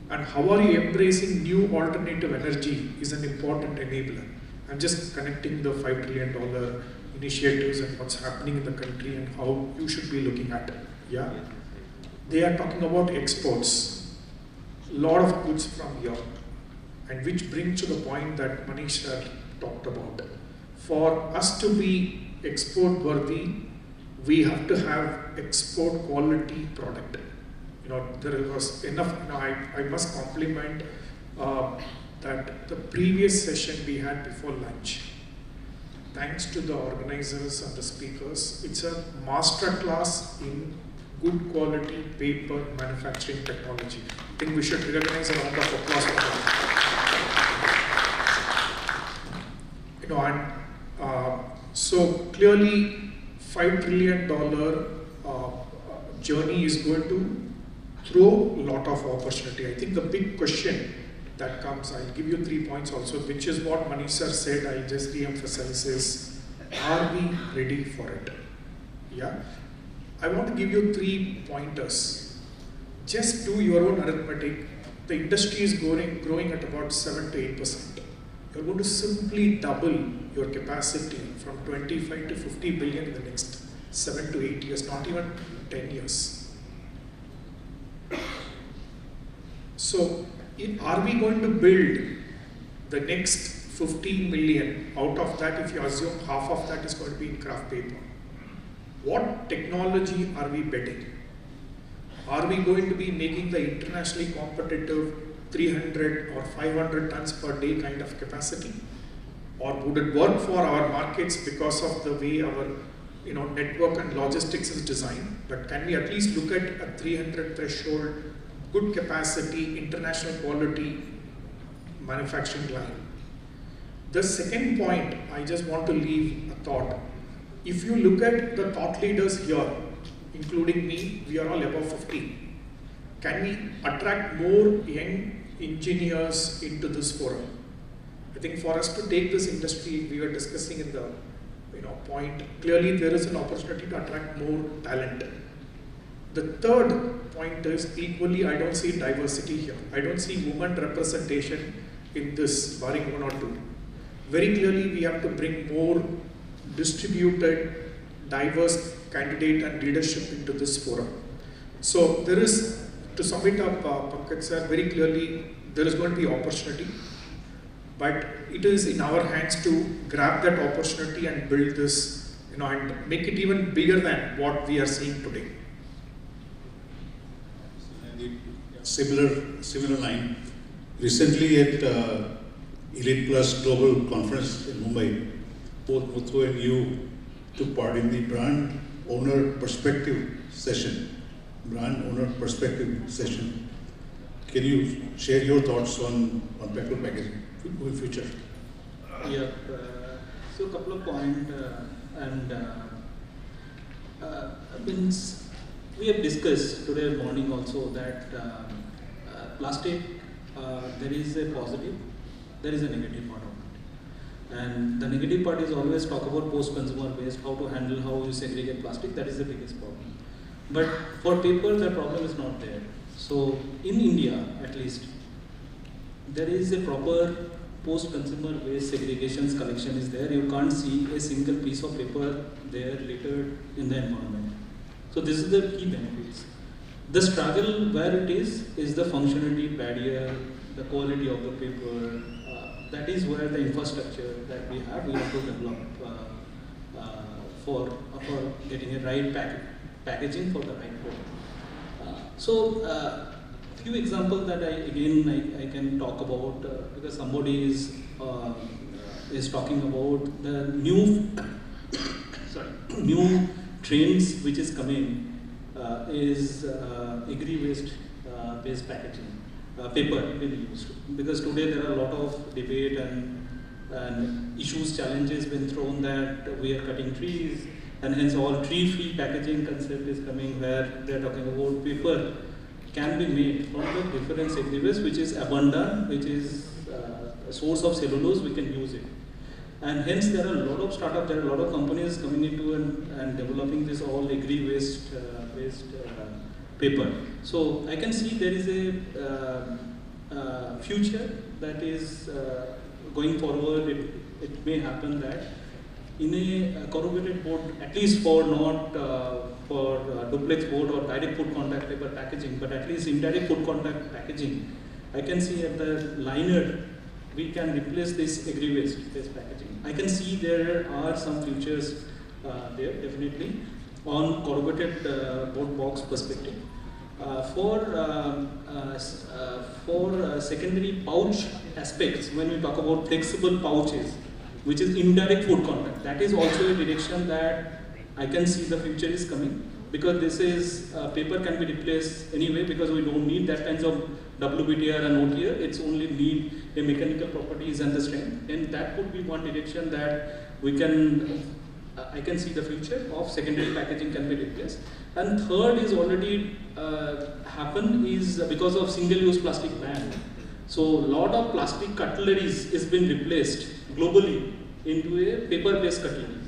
S2: And how are you embracing new alternative energy is an important enabler. I'm just connecting the $5 trillion initiatives and what's happening in the country and how you should be looking at it. Yeah? They are talking about exports. A lot of goods from here. And which brings to the point that Manish sir talked about. For us to be export worthy, we have to have export quality product. There was enough, I must compliment that the previous session we had before lunch, thanks to the organizers and the speakers, it's a master class in good quality paper manufacturing technology. I think we should recognize a round of applause for that. So clearly $5 trillion journey is going to throw a lot of opportunity. I think the big question that comes, I'll give you 3 points also, which is what Manish sir said, I'll just re-emphasize is, are we ready for it? Yeah. I want to give you 3 pointers. Just do your own arithmetic. The industry is growing at about 7 to 8%. You're going to simply double your capacity from 25 to 50 billion in the next 7 to 8 years, not even 10 years. So, are we going to build the next 15 million? Out of that, if you assume half of that is going to be in craft paper, what technology are we betting? Are we going to be making the internationally competitive 300 or 500 tons per day kind of capacity? Or would it work for our markets because of the way our network and logistics is designed? But can we at least look at a 300 threshold, good capacity, international quality manufacturing line? The second point, I just want to leave a thought. If you look at the thought leaders here, including me, we are all above 50. Can we attract more young engineers into this forum? I think for us to take this industry, we were discussing in the point, clearly there is an opportunity to attract more talent. The third point is equally, I don't see diversity here. I don't see women representation in this, barring 1 or 2. Very clearly, we have to bring more distributed, diverse candidate and leadership into this forum. So there is, to sum it up, Pankaj sir, very clearly there is going to be opportunity, but it is in our hands to grab that opportunity and build this, and make it even bigger than what we are seeing today.
S1: Similar line. Recently at Elite Plus Global Conference in Mumbai, both Muthu and you took part in the brand owner perspective session. Can you share your thoughts on paper packaging in future?
S6: Yeah, so a couple of points, we have discussed today morning also that plastic, there is a positive, there is a negative part of it. And the negative part is always talk about post-consumer waste, how to handle, how you segregate plastic, that is the biggest problem. But for paper, the problem is not there. So in India, at least, there is a proper post-consumer waste segregations collection is there. You can't see a single piece of paper there littered in the environment. So this is the key benefits. The struggle where it is the functionality barrier, the quality of the paper. that is where the infrastructure that we have to develop for getting a right packaging for the right product. Few examples that I can talk about because somebody is talking about the new new trends which is coming is agri-waste based packaging. Paper being used because today there are a lot of debate and issues, challenges been thrown that we are cutting trees and hence all tree-free packaging concept is coming where they are talking about paper can be made from the different segments which is abundant, which is a source of cellulose, we can use it. And hence there are a lot of startups, there are a lot of companies coming into and developing this all agri-waste based paper. So I can see there is a future that is going forward. It may happen that in a corrugated board, at least for not for duplex board or direct food contact paper packaging, but at least indirect food contact packaging, I can see at the liner we can replace this agri-waste based packaging. I can see there are some futures there definitely on corrugated board box perspective. For secondary pouch aspects, when we talk about flexible pouches, which is indirect food contact, that is also a direction that I can see the future is coming because this is paper can be replaced anyway because we don't need that kinds of WBTR and OTR. It's only need a mechanical properties and the strength, and that could be one direction that we can. I can see the future of secondary packaging can be replaced. And third is already happened is because of single-use plastic ban. So a lot of plastic cutleries is been replaced globally into a paper-based cutlery.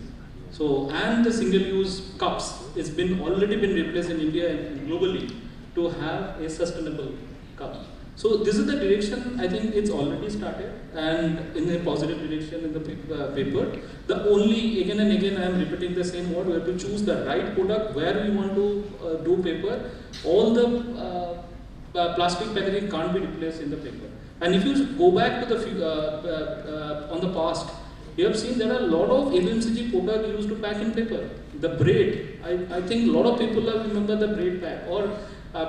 S6: So and the single-use cups is already been replaced in India and globally to have a sustainable cup. So this is the direction. I think it's already started and in a positive direction in the paper. The only again and again I am repeating the same word. We have to choose the right product where we want to do paper. All the plastic packaging can't be replaced in the paper. And if you go back to the on the past, you have seen there are a lot of FMCG product used to pack in paper. The bread, I think a lot of people remember the bread pack or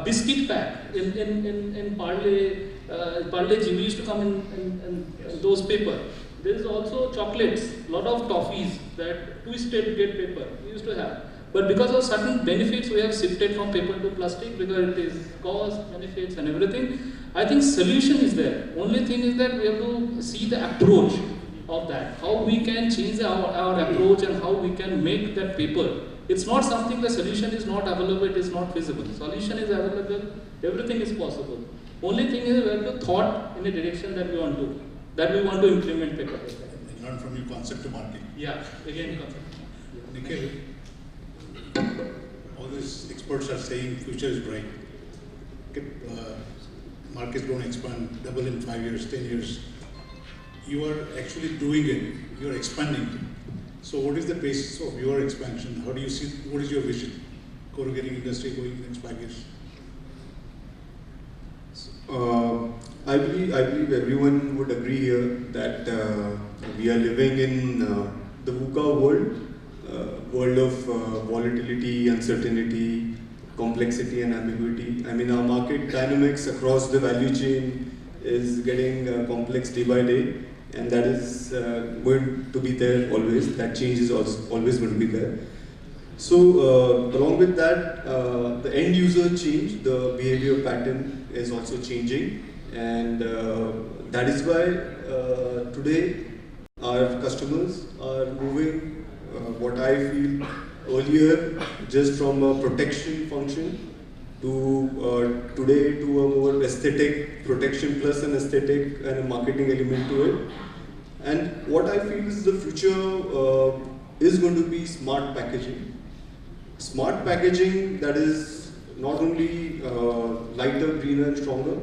S6: biscuit pack in Parle G. We used to come in those paper. There is also chocolates, a lot of toffees that twisted get paper we used to have. But because of certain benefits, we have shifted from paper to plastic because it is cost, benefits and everything. I think solution is there. Only thing is that we have to see the approach of that. How we can change our approach and how we can make that paper. It's not something the solution is not available, it is not feasible. Solution is available, everything is possible. Only thing is we have to thought in a direction that we want to implement paper.
S1: Learn from your concept to market.
S8: Yeah, again concept.
S1: Nikhil, all these experts are saying future is bright. Markets don't expand, double in 5 years, 10 years. You are actually doing it, you are expanding. So what is the basis of your expansion? How do you see, what is your vision? Corrugating industry going in the next 5 years?
S10: I believe everyone would agree here that we are living in the VUCA world of volatility, uncertainty, complexity and ambiguity. I mean, our market dynamics across the value chain is getting complex day by day, and that is going to be there always. That change is always going to be there. So along with that, the end user change, the behavior pattern is also changing, and that is why today our customers are moving what I feel earlier just from a protection function to today to a more aesthetic protection plus an aesthetic and a marketing element to it. And what I feel is the future is going to be smart packaging. Smart packaging that is not only lighter, greener and stronger,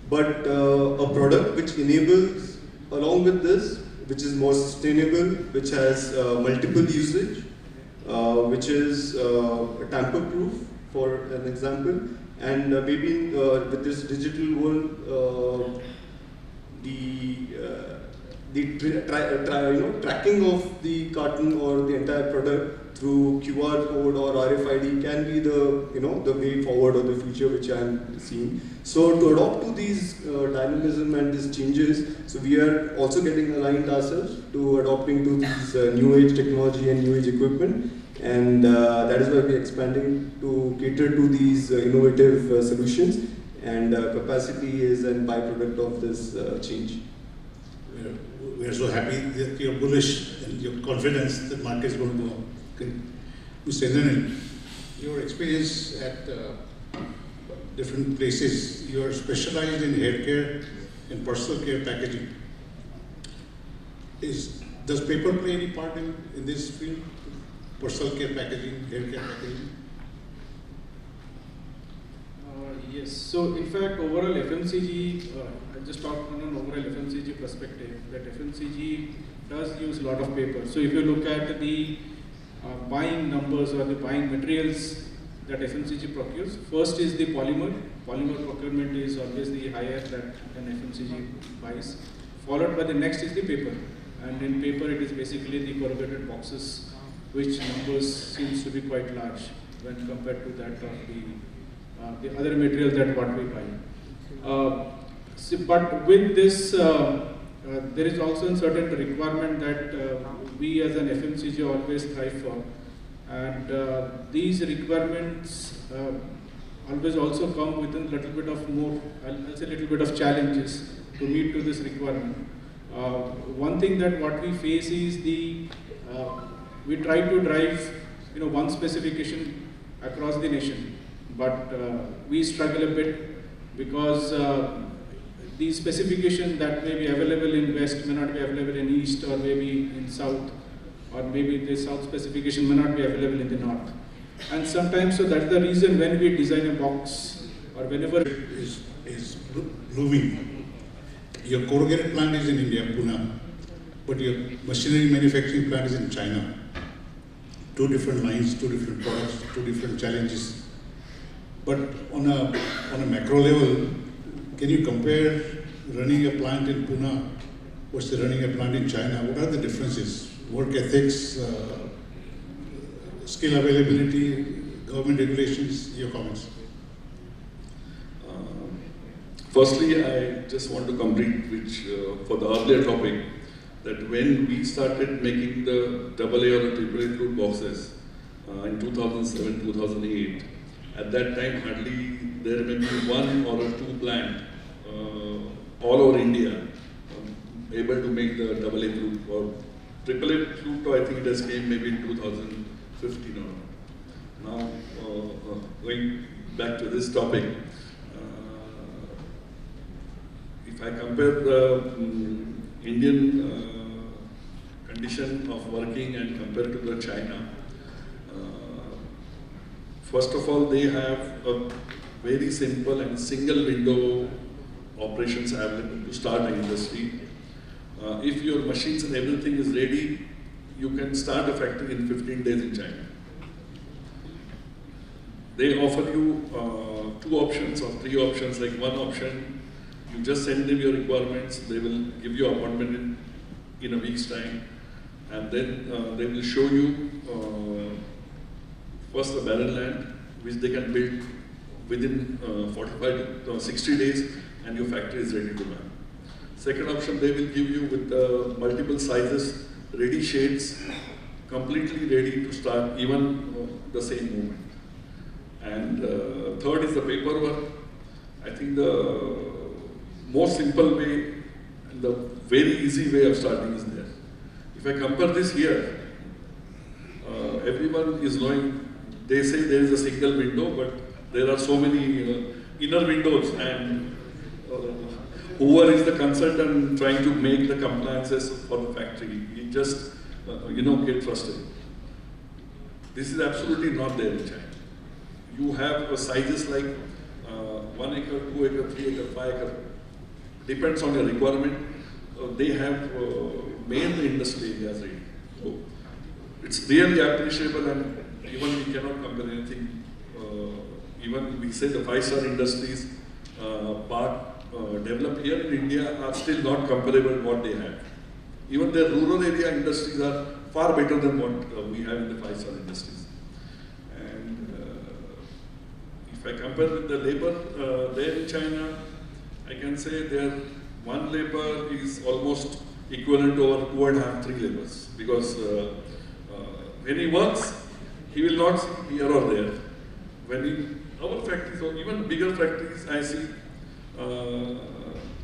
S10: but a product which enables, along with this, which is more sustainable, which has multiple usage, which is tamper-proof, for an example, and maybe with this digital world, tracking of the carton or the entire product through QR code or RFID can be the way forward or the future which I am seeing. So to adopt to these dynamism and these changes, so we are also getting aligned ourselves to adopting to these new age technology and new age equipment, and that is why we are expanding to cater to these innovative solutions, and capacity is a byproduct of this change.
S1: We are so happy that you're bullish and you're confident that market is going to go. Okay. Mr. Indranil, your experience at different places, you are specialized in hair care and personal care packaging. Does paper play any part in this field? Personal care packaging, hair care packaging?
S7: Yes, so in fact overall FMCG, I just talked on an overall FMCG perspective, that FMCG does use a lot of paper. So if you look at the buying numbers or the buying materials that FMCG procures, first is the polymer. Polymer procurement is always the higher that an FMCG buys, followed by the next is the paper. And in paper it is basically the corrugated boxes, which numbers seems to be quite large when compared to that of the other material that what we buy. But with this, there is also a certain requirement that we as an FMCG always strive for, and these requirements always also come with a little bit of more, I'll say little bit of challenges to meet to this requirement. One thing that what we face is we try to drive one specification across the nation, but we struggle a bit because the specification that may be available in West may not be available in East, or maybe in South, or maybe the South specification may not be available in the North. And sometimes, so that's the reason when we design a box or whenever
S1: is blooming. Your corrugated plant is in India, Pune, but your machinery manufacturing plant is in China. Two different lines, two different products, two different challenges. But on a macro level, can you compare running a plant in Pune versus running a plant in China? What are the differences? Work ethics, skill availability, government regulations, your comments?
S9: Firstly, I just want to complete for the earlier topic, that when we started making the AA or AAA fruit boxes in 2007, 2008, at that time hardly there may be one or two plants all over India able to make the AA fruit or AAA fruit. I think it has came maybe in 2015 or now. Going back to this topic, if I compare the Indian condition of working and compare to the China, first of all, they have a very simple and single window operations available to start the industry. If your machines and everything is ready, you can start a factory in 15 days in China. They offer you two options or three options. Like one option, you just send them your requirements, they will give you an appointment in a week's time, and then they will show you first a barren land, which they can build within 45 to 60 days, and your factory is ready to run. Second option, they will give you with multiple sizes, ready shades, completely ready to start even the same moment. And third is the paperwork. I think the most simple way and the very easy way of starting is there. If I compare this here, everyone is knowing, they say there is a single window, but there are so many inner windows, and whoever is the consultant trying to make the compliances for the factory, he just get frustrated. This is absolutely not there in China. You have sizes like 1 acre, 2 acre, 3 acre, 5 acre, depends on your requirement. They have made the industry areas ready. So it's really appreciable, and even we cannot compare anything. Even we say the 5-star industries, part developed here in India are still not comparable to what they have. Even their rural area industries are far better than what we have in the five-star industries. And if I compare with the labor there in China, I can say their one labor is almost equivalent to our 2.5, 3 labors. Because when he works, he will not see here or there. When our factories or even bigger factories, I see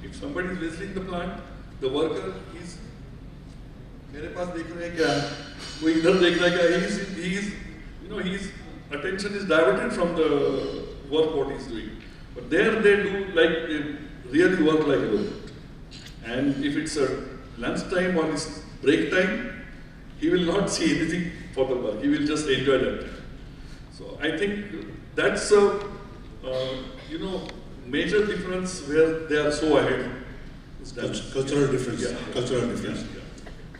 S9: if somebody is visiting the plant, the worker is मेरे पास देख रहे हैं क्या वो इधर देख रहा है क्या his attention is diverted from the work what he's doing, but there they do like they really work like a robot. And if it's a lunch time or it's break time, he will not see anything for the work, he will just enjoy that time. So I think that's a major difference where they are so ahead.
S1: Cultural difference.
S9: Yeah.
S1: Cultural difference.
S9: Yeah.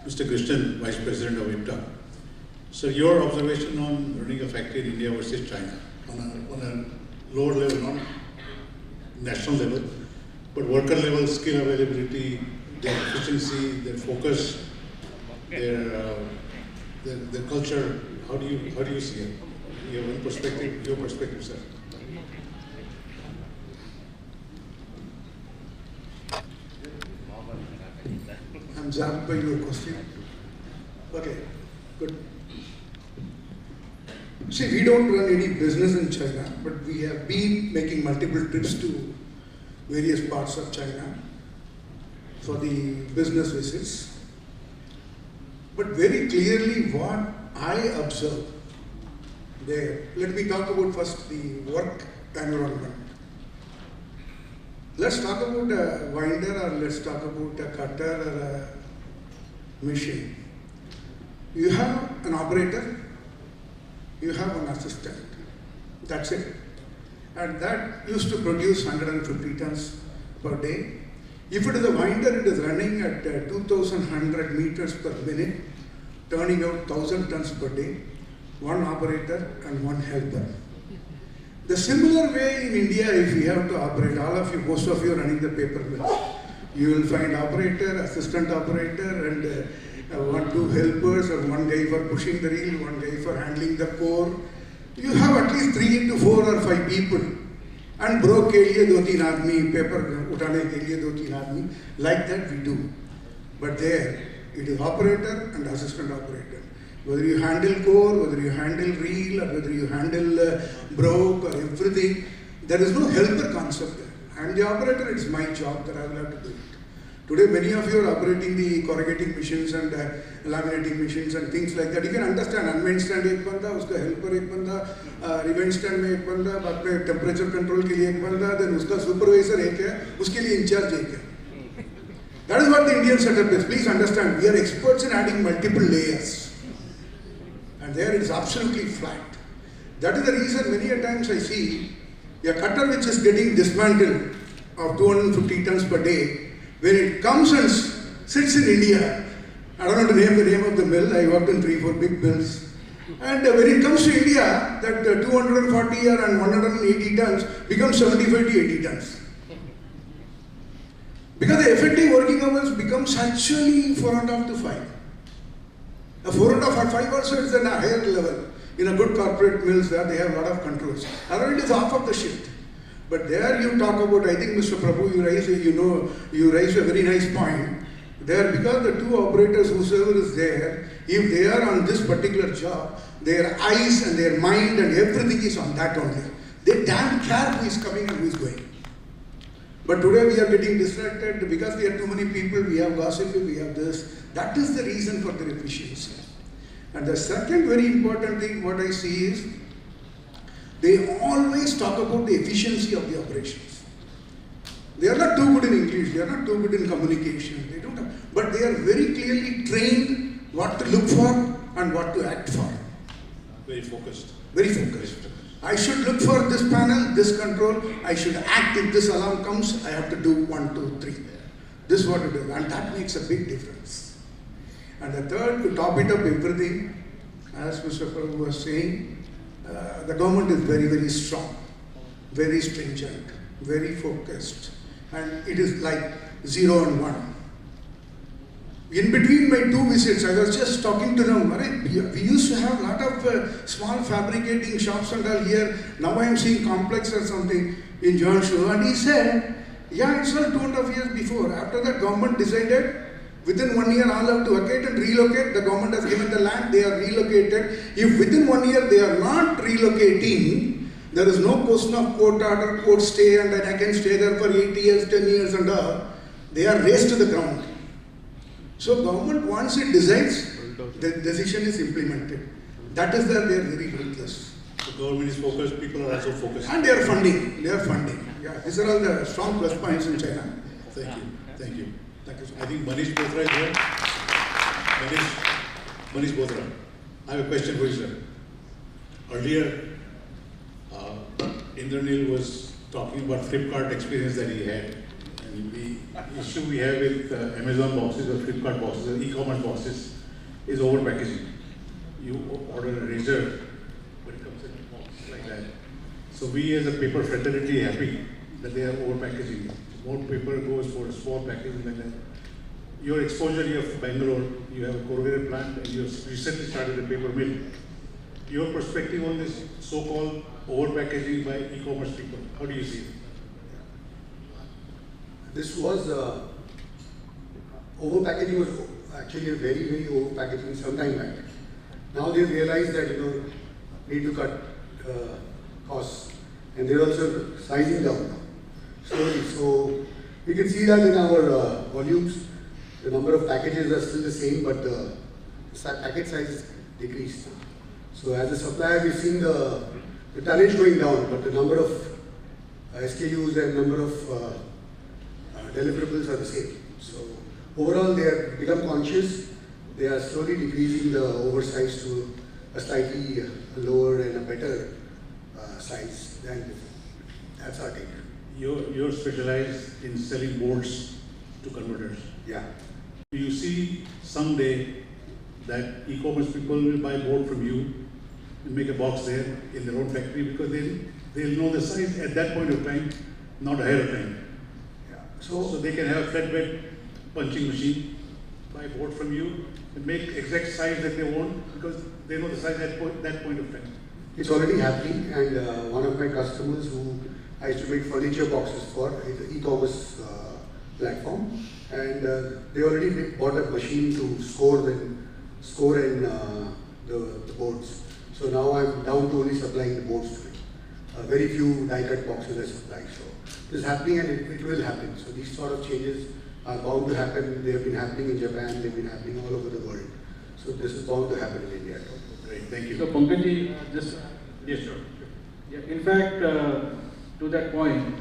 S1: Mr. Krishnan, Vice President of IPTA. Sir, your observation on running a factory in India versus China on a lower level, not national level, but worker level, skill availability, their efficiency, their focus, their culture. How do you see it? You have one perspective, your perspective, sir.
S11: I'm zapped by your question. Okay, good. See, we don't run any business in China, but we have been making multiple trips to various parts of China for the business visits. But very clearly what I observe there, let me talk about first the work environment. Let's talk about a winder or let's talk about a cutter or a machine. You have an operator, you have an assistant, that's it. And that used to produce 150 tons per day. If it is a winder, it is running at 2,100 meters per minute, turning out 1,000 tons per day, one operator and one helper. The similar way in India, if we have to operate, all of you, most of you are running the paper mills. You will find operator, assistant operator, and 1-2 helpers, or one guy for pushing the reel, one guy for handling the core. You have at least 3 into 4 or 5 people. And broke ke liye 2-3 aadmi, paper utane ke liye 2-3 aadmi. Like that we do. But there, it is operator and assistant operator. Whether you handle core, whether you handle reel, or whether you handle broke or everything, there is no helper concept there. I am the operator, it's my job that I will have to do it. Today, many of you are operating the corrugating machines and laminating machines and things like that. You can understand, unwind stand एक बंदा, उसका helper एक बंदा, revent stand में एक बंदा, बाद में temperature control के लिए एक बंदा, then उसका supervisor एक है, उसके लिए in charge एक है. That is what the Indian setup is. Please understand, we are experts in adding multiple layers. And there it is absolutely flat. That is the reason many a times I see a cutter which is getting dismantled of 250 tons per day, when it comes and sits in India, I don't know to name the name of the mill, I worked in 3-4 big mills, and when it comes to India, that 240 and 180 tons becomes 75 to 80 tons. Because the effective working hours becomes actually 4.5 to 5. A 4.5 or 5 also is at a higher level. In a good corporate mills where they have a lot of controls. Otherwise it is half of the shift. But there you talk about, I think Mr. Prabhu, you raise a very nice point. There, because the 2 operators, whosoever is there, if they are on this particular job, their eyes and their mind and everything is on that only. They damn care who is coming and who is going. But today we are getting distracted because we have too many people, we have gossip, we have this. That is the reason for their efficiency. And the second very important thing what I see is, they always talk about the efficiency of the operations. They are not too good in English, they are not too good in communication, they don't have, but they are very clearly trained what to look for and what to act for.
S1: Very focused.
S11: Very focused. I should look for this panel, this control, I should act if this alarm comes, I have to do 1, 2, 3. This is what it is, and that makes a big difference. And the third, to top it up everything, as Mr. Prabhu was saying, the government is very, very strong, very stringent, very focused. and it is like 0 and 1. In between my 2 visits, I was just talking to them. We used to have a lot of small fabricating shops and all here. Now I am seeing complex or something in Jiangsu. And he said, yeah, it's all 2.5 years before. After that, government decided within 1 year all have to vacate and relocate. The government has given the land, they are relocated. If within 1 year they are not relocating, there is no question of court order, court stay, and then I can stay there for 8 years, 10 years and all. They are raised to the ground. So government, once it decides, the decision is implemented. That is that they are very ruthless.
S1: The government is focused, people are also focused.
S11: And they are funding. They are funding. Yeah, these are all the strong plus points in China.
S1: Thank you. Thank you.
S11: Thank you so much.
S1: I think Manish Bothra is here. Manish Bothra, I have a question for you, sir. Earlier, Indranil was talking about Flipkart experience that he had. And the issue we have with Amazon boxes or Flipkart boxes or e-commerce boxes is over packaging. You order a razor, but it comes in a box like that. So we as a paper fraternity are happy that they are over packaging. More paper goes for small packaging like that. Your exposure, you have Bangalore, you have a corrugated plant, and you have recently started a paper mill. Your perspective on this so-called over-packaging by e-commerce people, how do you see it?
S12: This was, over-packaging was actually a very, very over-packaging some time back. Now they realize that, need to cut costs, and they're also sizing down now. Slowly, so we can see that in our volumes. The number of packages are still the same, but the packet size is decreased. So as a supplier, we've seen the tonnage going down, but the number of SKUs and number of deliverables are the same. So overall, they have become conscious. They are slowly decreasing the oversize to a slightly lower and a better size than before. That's our take.
S1: You're specialized in selling boards to converters.
S12: Yeah.
S1: Do you see someday that e-commerce people will buy board from you and make a box there in their own factory because they'll know the size at that point of time, not ahead of time?
S12: Yeah.
S1: So they can have a flatbed punching machine, buy board from you, and make exact size that they want because they know the size at that point of time.
S12: It's already happening, and one of my customers who I used to make furniture boxes for is an e-commerce platform, and they already bought a machine to score in the boards. So now I'm down to only supplying the boards to it. Very few die-cut boxes I supply. So this is happening, and it will happen. So these sort of changes are bound to happen. They have been happening in Japan. They've been happening all over the world. So this is bound to happen in India too.
S1: Great, thank you.
S7: So Pankaj, just
S1: yes, sir.
S7: Yeah, in fact, to that point,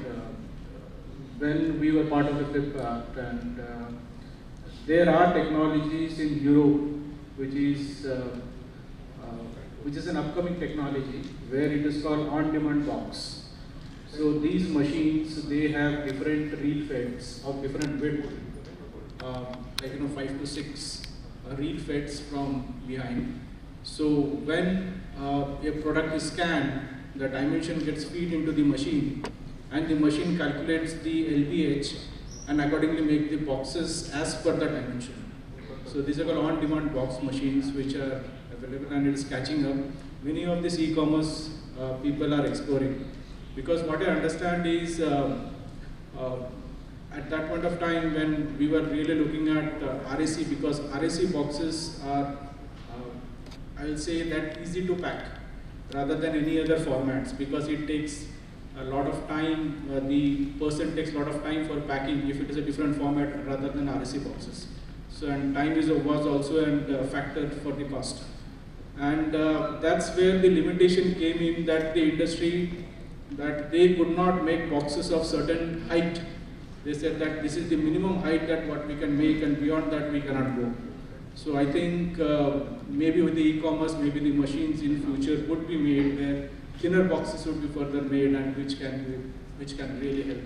S7: when we were part of the Flipkart, and there are technologies in Europe which is an upcoming technology where it is called on-demand box. So these machines, they have different reel feds of different width, like 5 to 6 reel feds from behind. So when a product is scanned, the dimension gets fed into the machine, and the machine calculates the LVH and accordingly make the boxes as per the dimension. So these are called on-demand box machines which are available, and it is catching up. Many of these e-commerce people are exploring, because what I understand is at that point of time when we were really looking at RAC, because RAC boxes are I will say that easy to pack rather than any other formats, because it takes a lot of time, the person takes a lot of time for packing if it is a different format rather than RAC boxes. So, and time was also a factor for the cost. And that's where the limitation came in, that the industry, that they could not make boxes of certain height. They said that this is the minimum height that what we can make, and beyond that we cannot go. So I think maybe with the e-commerce, maybe the machines in future would be made where thinner boxes would be further made, and which can really help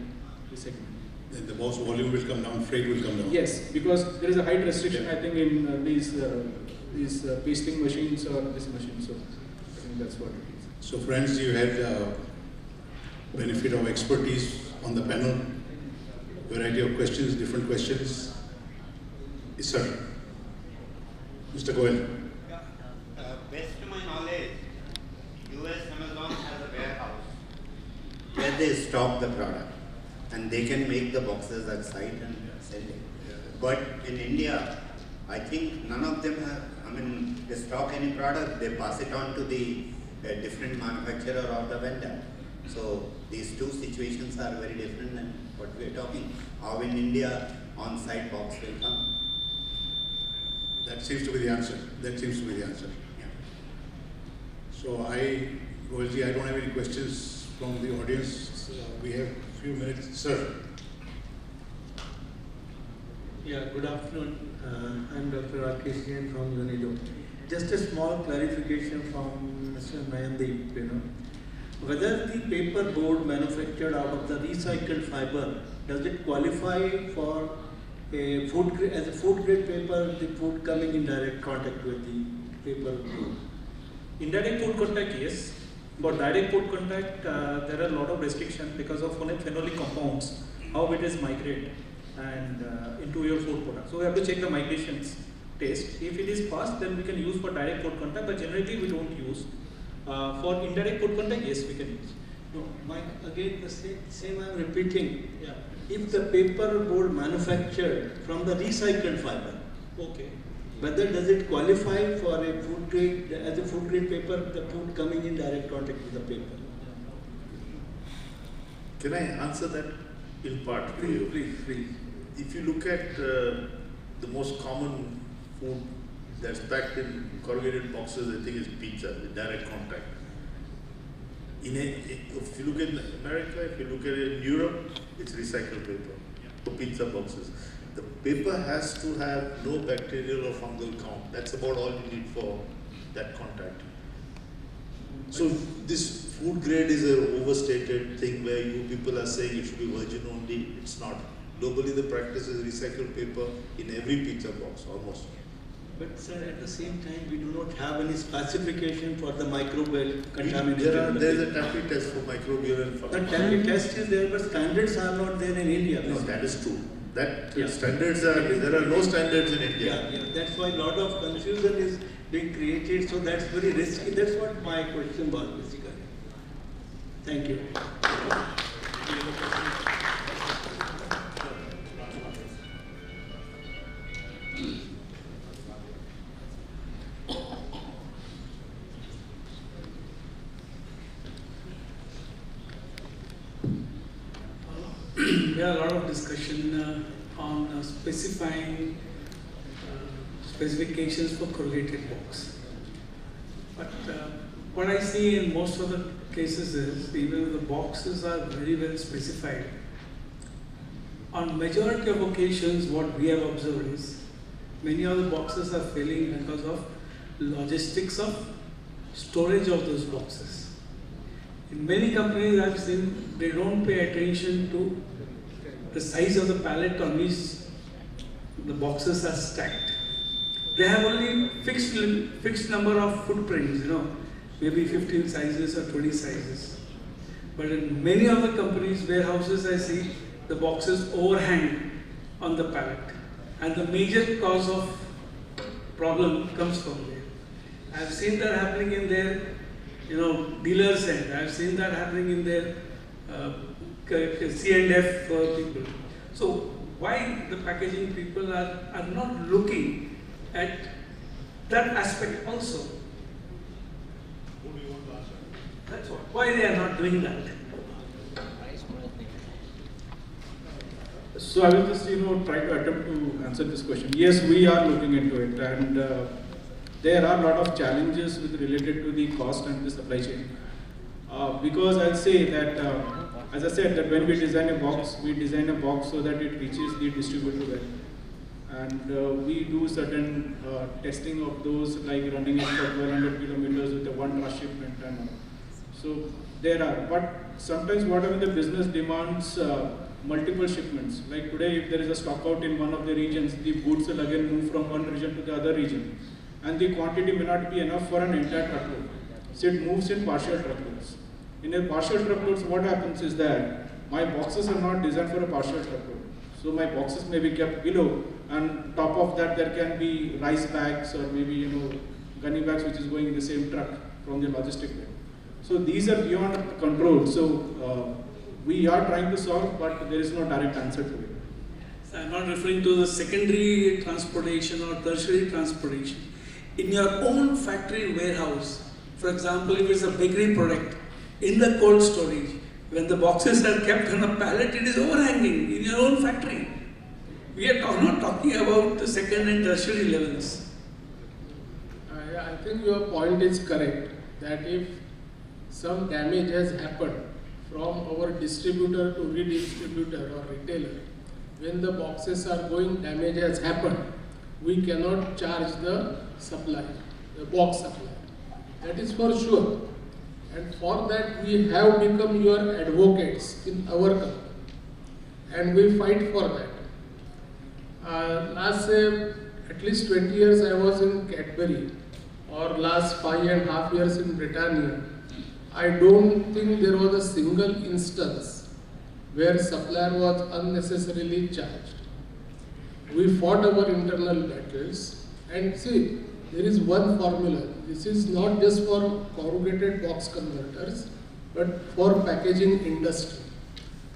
S7: the segment.
S1: Then the box volume will come down, freight will come down.
S7: Yes, because there is a height restriction, I think, in these pasting machines or this machine. So I think that's what it is.
S1: So friends, you had benefit of expertise on the panel. variety of questions, different questions. Yes, sir. Mr. Goel.
S13: Best to my knowledge, US Amazon has a warehouse where they stock the product and they can make the boxes at site and sell it. But in India, I think none of them have, they stock any product, they pass it on to the different manufacturer or the vendor. So these two situations are very different than what we are talking. How in India on-site box will come.
S1: That seems to be the answer. That seems to be the answer.
S13: Yeah.
S1: So Goelji, I don't have any questions from the audience. We have a few minutes. Sir.
S14: Yeah, good afternoon. I'm Dr. Rakesh Jain from UNIDO. Just a small clarification from Mr. Nayandeep, Whether the paper board manufactured out of the recycled fiber, does it qualify for a as a food grade paper, the food coming in direct contact with the paper board?
S6: Indirect food contact, yes. For direct food contact, there are a lot of restrictions because of phenolic compounds, how it is migrate and into your food product. So we have to check the migrations test. If it is passed, then we can use for direct food contact, but generally we don't use. For indirect food contact, yes, we can use.
S14: No, again the same I'm repeating.
S6: Yeah.
S14: If the paper board manufactured from the recycled fiber,
S6: Okay.
S14: whether does it qualify for a food grade, as a food grade paper, the food coming in direct contact with the paper?
S5: Can I answer that in part for you?
S14: Please.
S5: If you look at the most common food that's packed in corrugated boxes, I think is pizza, the direct contact. If you look at America, if you look at it in Europe, it's recycled paper for pizza boxes. The paper has to have no bacterial or fungal count. That's about all you need for that contact. So this food grade is an overstated thing where you people are saying it should be virgin only. It's not. Globally, the practice is recycled paper in every pizza box, almost.
S14: But sir, at the same time, we do not have any specification for the microbial contamination.
S5: There is a TAPI test for microbial and fungal.
S14: The TAPI test is there, but standards are not there in India.
S5: No, that is true. Standards are, there are no standards in India.
S14: Yeah. That's why a lot of confusion is being created, so that's very risky. That's what my question was basically. Thank you.
S15: There are a lot of discussion on specifying specifications for corrugated box. But what I see in most of the cases is, even if the boxes are very well specified, on majority of occasions what we have observed is, many of the boxes are failing because of logistics of storage of those boxes. In many companies I've seen, they don't pay attention to the size of the pallet on which the boxes are stacked. They have only fixed number of footprints, maybe 15 sizes or 20 sizes. But in many of the companies' warehouses, I see the boxes overhang on the pallet. And the major cause of problem comes from there. I've seen that happening in their dealers' end. I've seen that happening in their C&F people. So why the packaging people are not looking at that aspect also?
S1: Who do you want to answer?
S15: That's what. Why they are not doing that?
S7: So I will just try to attempt to answer this question. Yes, we are looking into it, and there are a lot of challenges related to the cost and the supply chain. Because I'll say that, as I said, that when we design a box so that it reaches the distributor well. And we do certain testing of those, like running it for 1200 kilometers with a one rush shipment and all. So there are, but sometimes whatever the business demands multiple shipments. Like today, if there is a stock out in one of the regions, the goods will again move from one region to the other region. And the quantity may not be enough for an entire truckload. So it moves in partial truckloads. In a partial truckloads, what happens is that my boxes are not designed for a partial truckload. So my boxes may be kept below, and top of that there can be rice bags or maybe gunny bags which is going in the same truck from the logistic way. So these are beyond control. So we are trying to solve, but there is no direct answer to it.
S15: I'm not referring to the secondary transportation or tertiary transportation. In your own factory warehouse, for example, if it's a bakery product, in the cold storage, when the boxes are kept on a pallet, it is overhanging in your own factory. We are not talking about the second and tertiary levels.
S3: I think your point is correct, that if some damage has happened from our distributor to redistributor or retailer, when the boxes are going, damage has happened, we cannot charge the supplier, the box supplier. That is for sure. And for that we have become your advocates in our company. And we fight for that. Last at least 20 years I was in Cadbury, or last 5.5 years in Britannia. I don't think there was a single instance where supplier was unnecessarily charged. We fought our internal battles, and see, there is one formula. This is not just for corrugated box converters, but for packaging industry.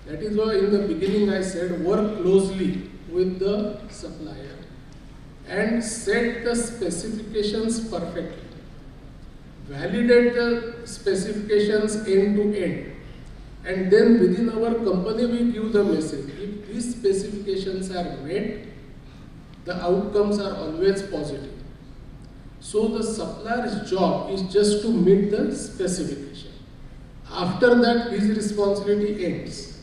S3: That is why in the beginning I said work closely with the supplier and set the specifications perfectly. Validate the specifications end to end. And then within our company we give the message. If these specifications are met, the outcomes are always positive. So the supplier's job is just to meet the specification. After that, his responsibility ends.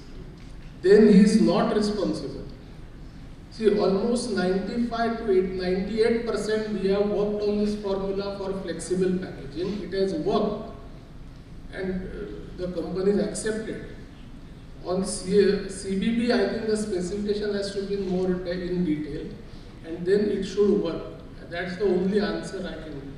S3: Then he is not responsible. See, almost 95 to 98% we have worked on this formula for flexible packaging. It has worked, and the company is accepted. On CBB, I think the specification has to be more in detail, and then it should work. That's the only answer I can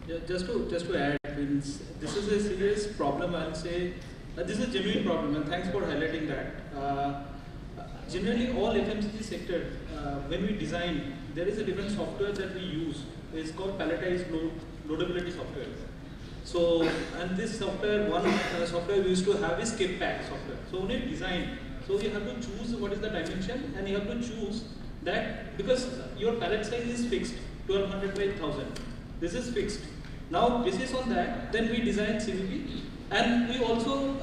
S3: give.
S6: Just to add, means this is a serious problem. I'll say this is a genuine problem, and thanks for highlighting that. Generally, all FMCG sector, when we design, there is a different software that we use. It's called palletized loadability software. So, and this software, one software we used to have is KPAC software. So, when you design, so you have to choose what is the dimension, and you have to choose that because your pallet size is fixed, 1200 by 1000. This is fixed. Now, basis on that, then we design CVP, and we also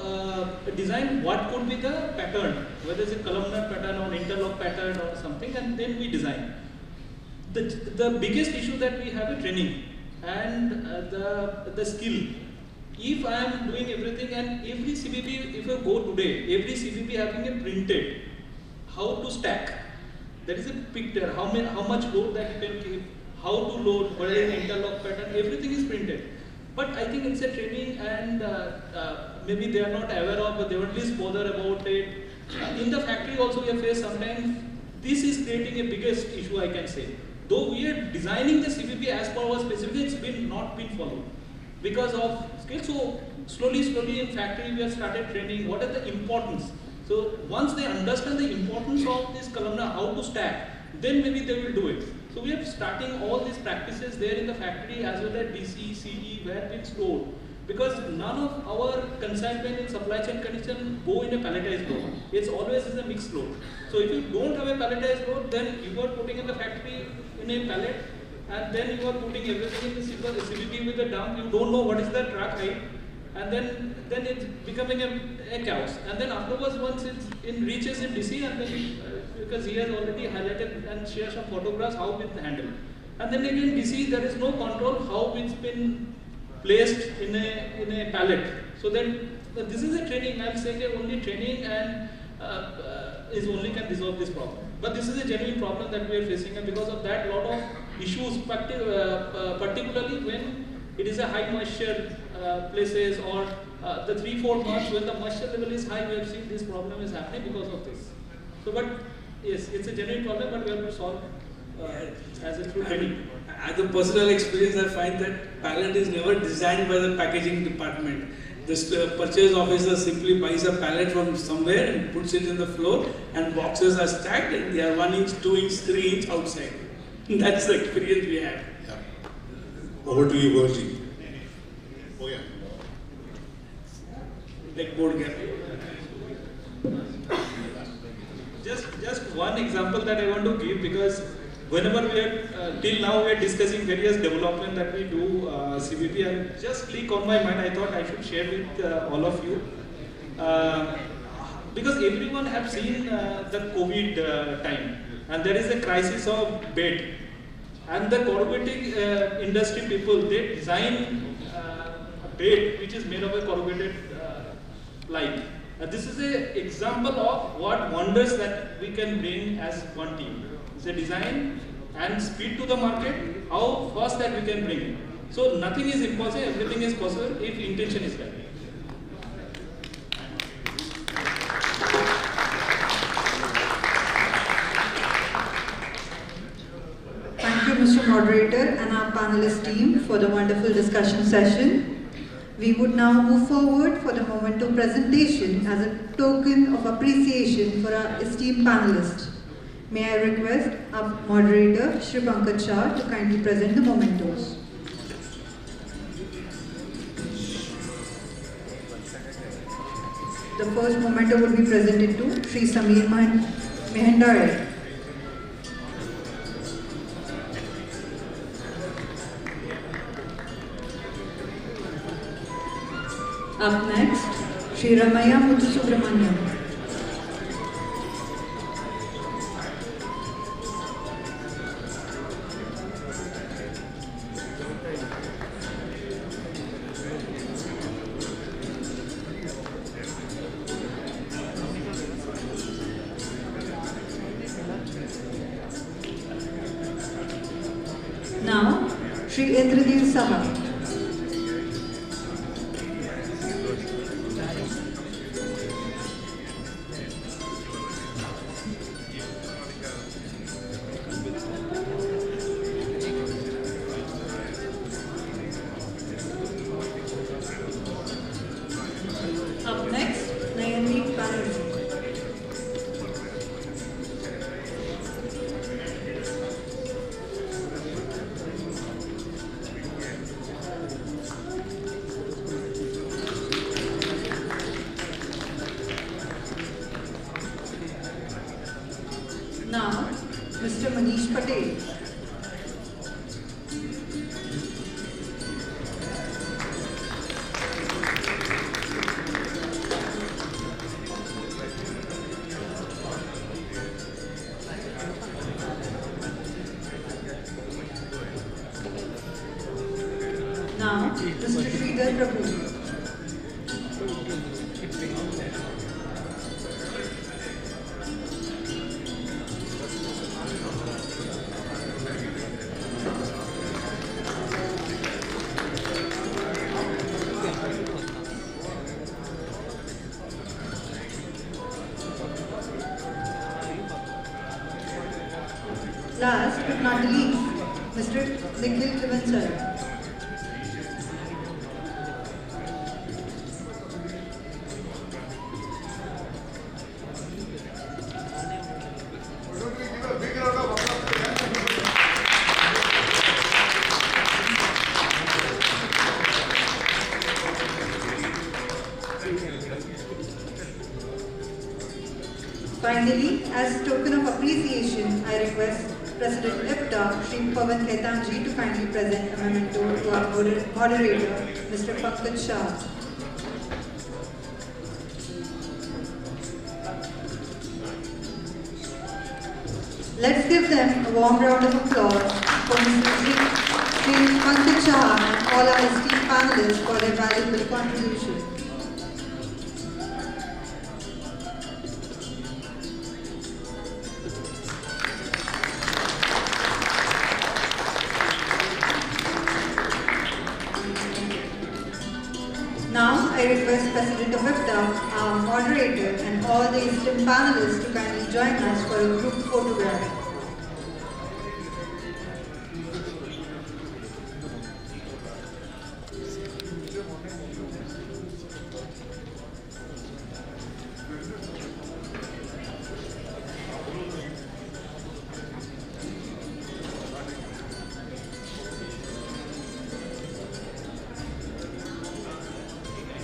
S6: design what could be the pattern, whether it's a columnar pattern or interlock pattern or something, and then we design. The biggest issue that we have is training and the skill. If I am doing everything, and every CVP, if you go today, every CVP having a printed how to stack. That is a picture, how much load that you can keep, how to load, what is the interlock pattern, everything is printed. But I think it's a training, and maybe they are not aware of, but they will at least bother about it. In the factory also we have faced sometimes, this is creating a biggest issue, I can say. Though we are designing the CVP as per our specifications, it's not been followed because of skill. So slowly in factory we have started training what is the importance. So once they understand the importance of this columnar, how to stack, then maybe they will do it. So we are starting all these practices there in the factory as well as DC, CE, where it's stored. Because none of our consignment in supply chain condition go in a palletized load. It's always in a mixed load. So if you don't have a palletized load, then you are putting in the factory in a pallet, and then you are putting everything in the CVP with the dump. You don't know what is the track height, and then it's becoming a chaos. And then afterwards, once it reaches in DC, and then because he has already highlighted and shared some photographs how it's handled. And then again DC, there is no control how it's been placed in a pallet. So then this is a training. I'm saying only training and is only can resolve this problem. But this is a genuine problem that we are facing, and because of that, lot of issues, particularly when it is a high moisture places or the 3-4 months when the moisture level is high, we have seen this problem is happening because of this. So, but yes, it's a genuine problem, but we have to solve as a through training.
S15: As a personal experience, I find that pallet is never designed by the packaging department. This purchase officer simply buys a pallet from somewhere and puts it in the floor, and boxes are stacked and they are 1 inch, 2 inch, 3 inch outside. That's the experience we had.
S1: Over to you, Gauraji. Oh yeah.
S15: Like board gap.
S6: Just one example that I want to give, because whenever we are till now we are discussing various development that we do CBP, and just click on my mind, I thought I should share with all of you, because everyone have seen the COVID time, and there is a crisis of bed, and the corrugating industry people, they design a bed which is made of a corrugated ply. This is an example of what wonders that we can bring as one team. It's a design and speed to the market, how fast that we can bring. So nothing is impossible, everything is possible if intention is right.
S16: Thank you, Mr. Moderator, and our panelist team for the wonderful discussion session. We would now move forward for the memento presentation as a token of appreciation for our esteemed panelists. May I request our moderator, Shri Pankaj Shah, to kindly present the mementos. The first memento will be presented to Shri Samir Mehendare. Up next, Shri Ramaya Muthusubramaniam. Now, Shri Indradeep Saha. Up next, Nayandeep Banerjee. Now, Mr. Manish Patel. Now, Mr. Sridhar Prabhu. Last but not the least, Mr. Nikhil Trivansara. Finally, as a token of appreciation, I request President IPTA, Shri Pawan Khaitanji, to kindly present a memento to our moderator, Mr. Pankaj Shah. Let's give them a warm round of applause for Mr. Shri Pankaj Shah and all our esteemed panelists for their valuable contribution. Now, I request President of IPTA, our moderator, and all the esteemed panelists to kindly join us for a group photograph.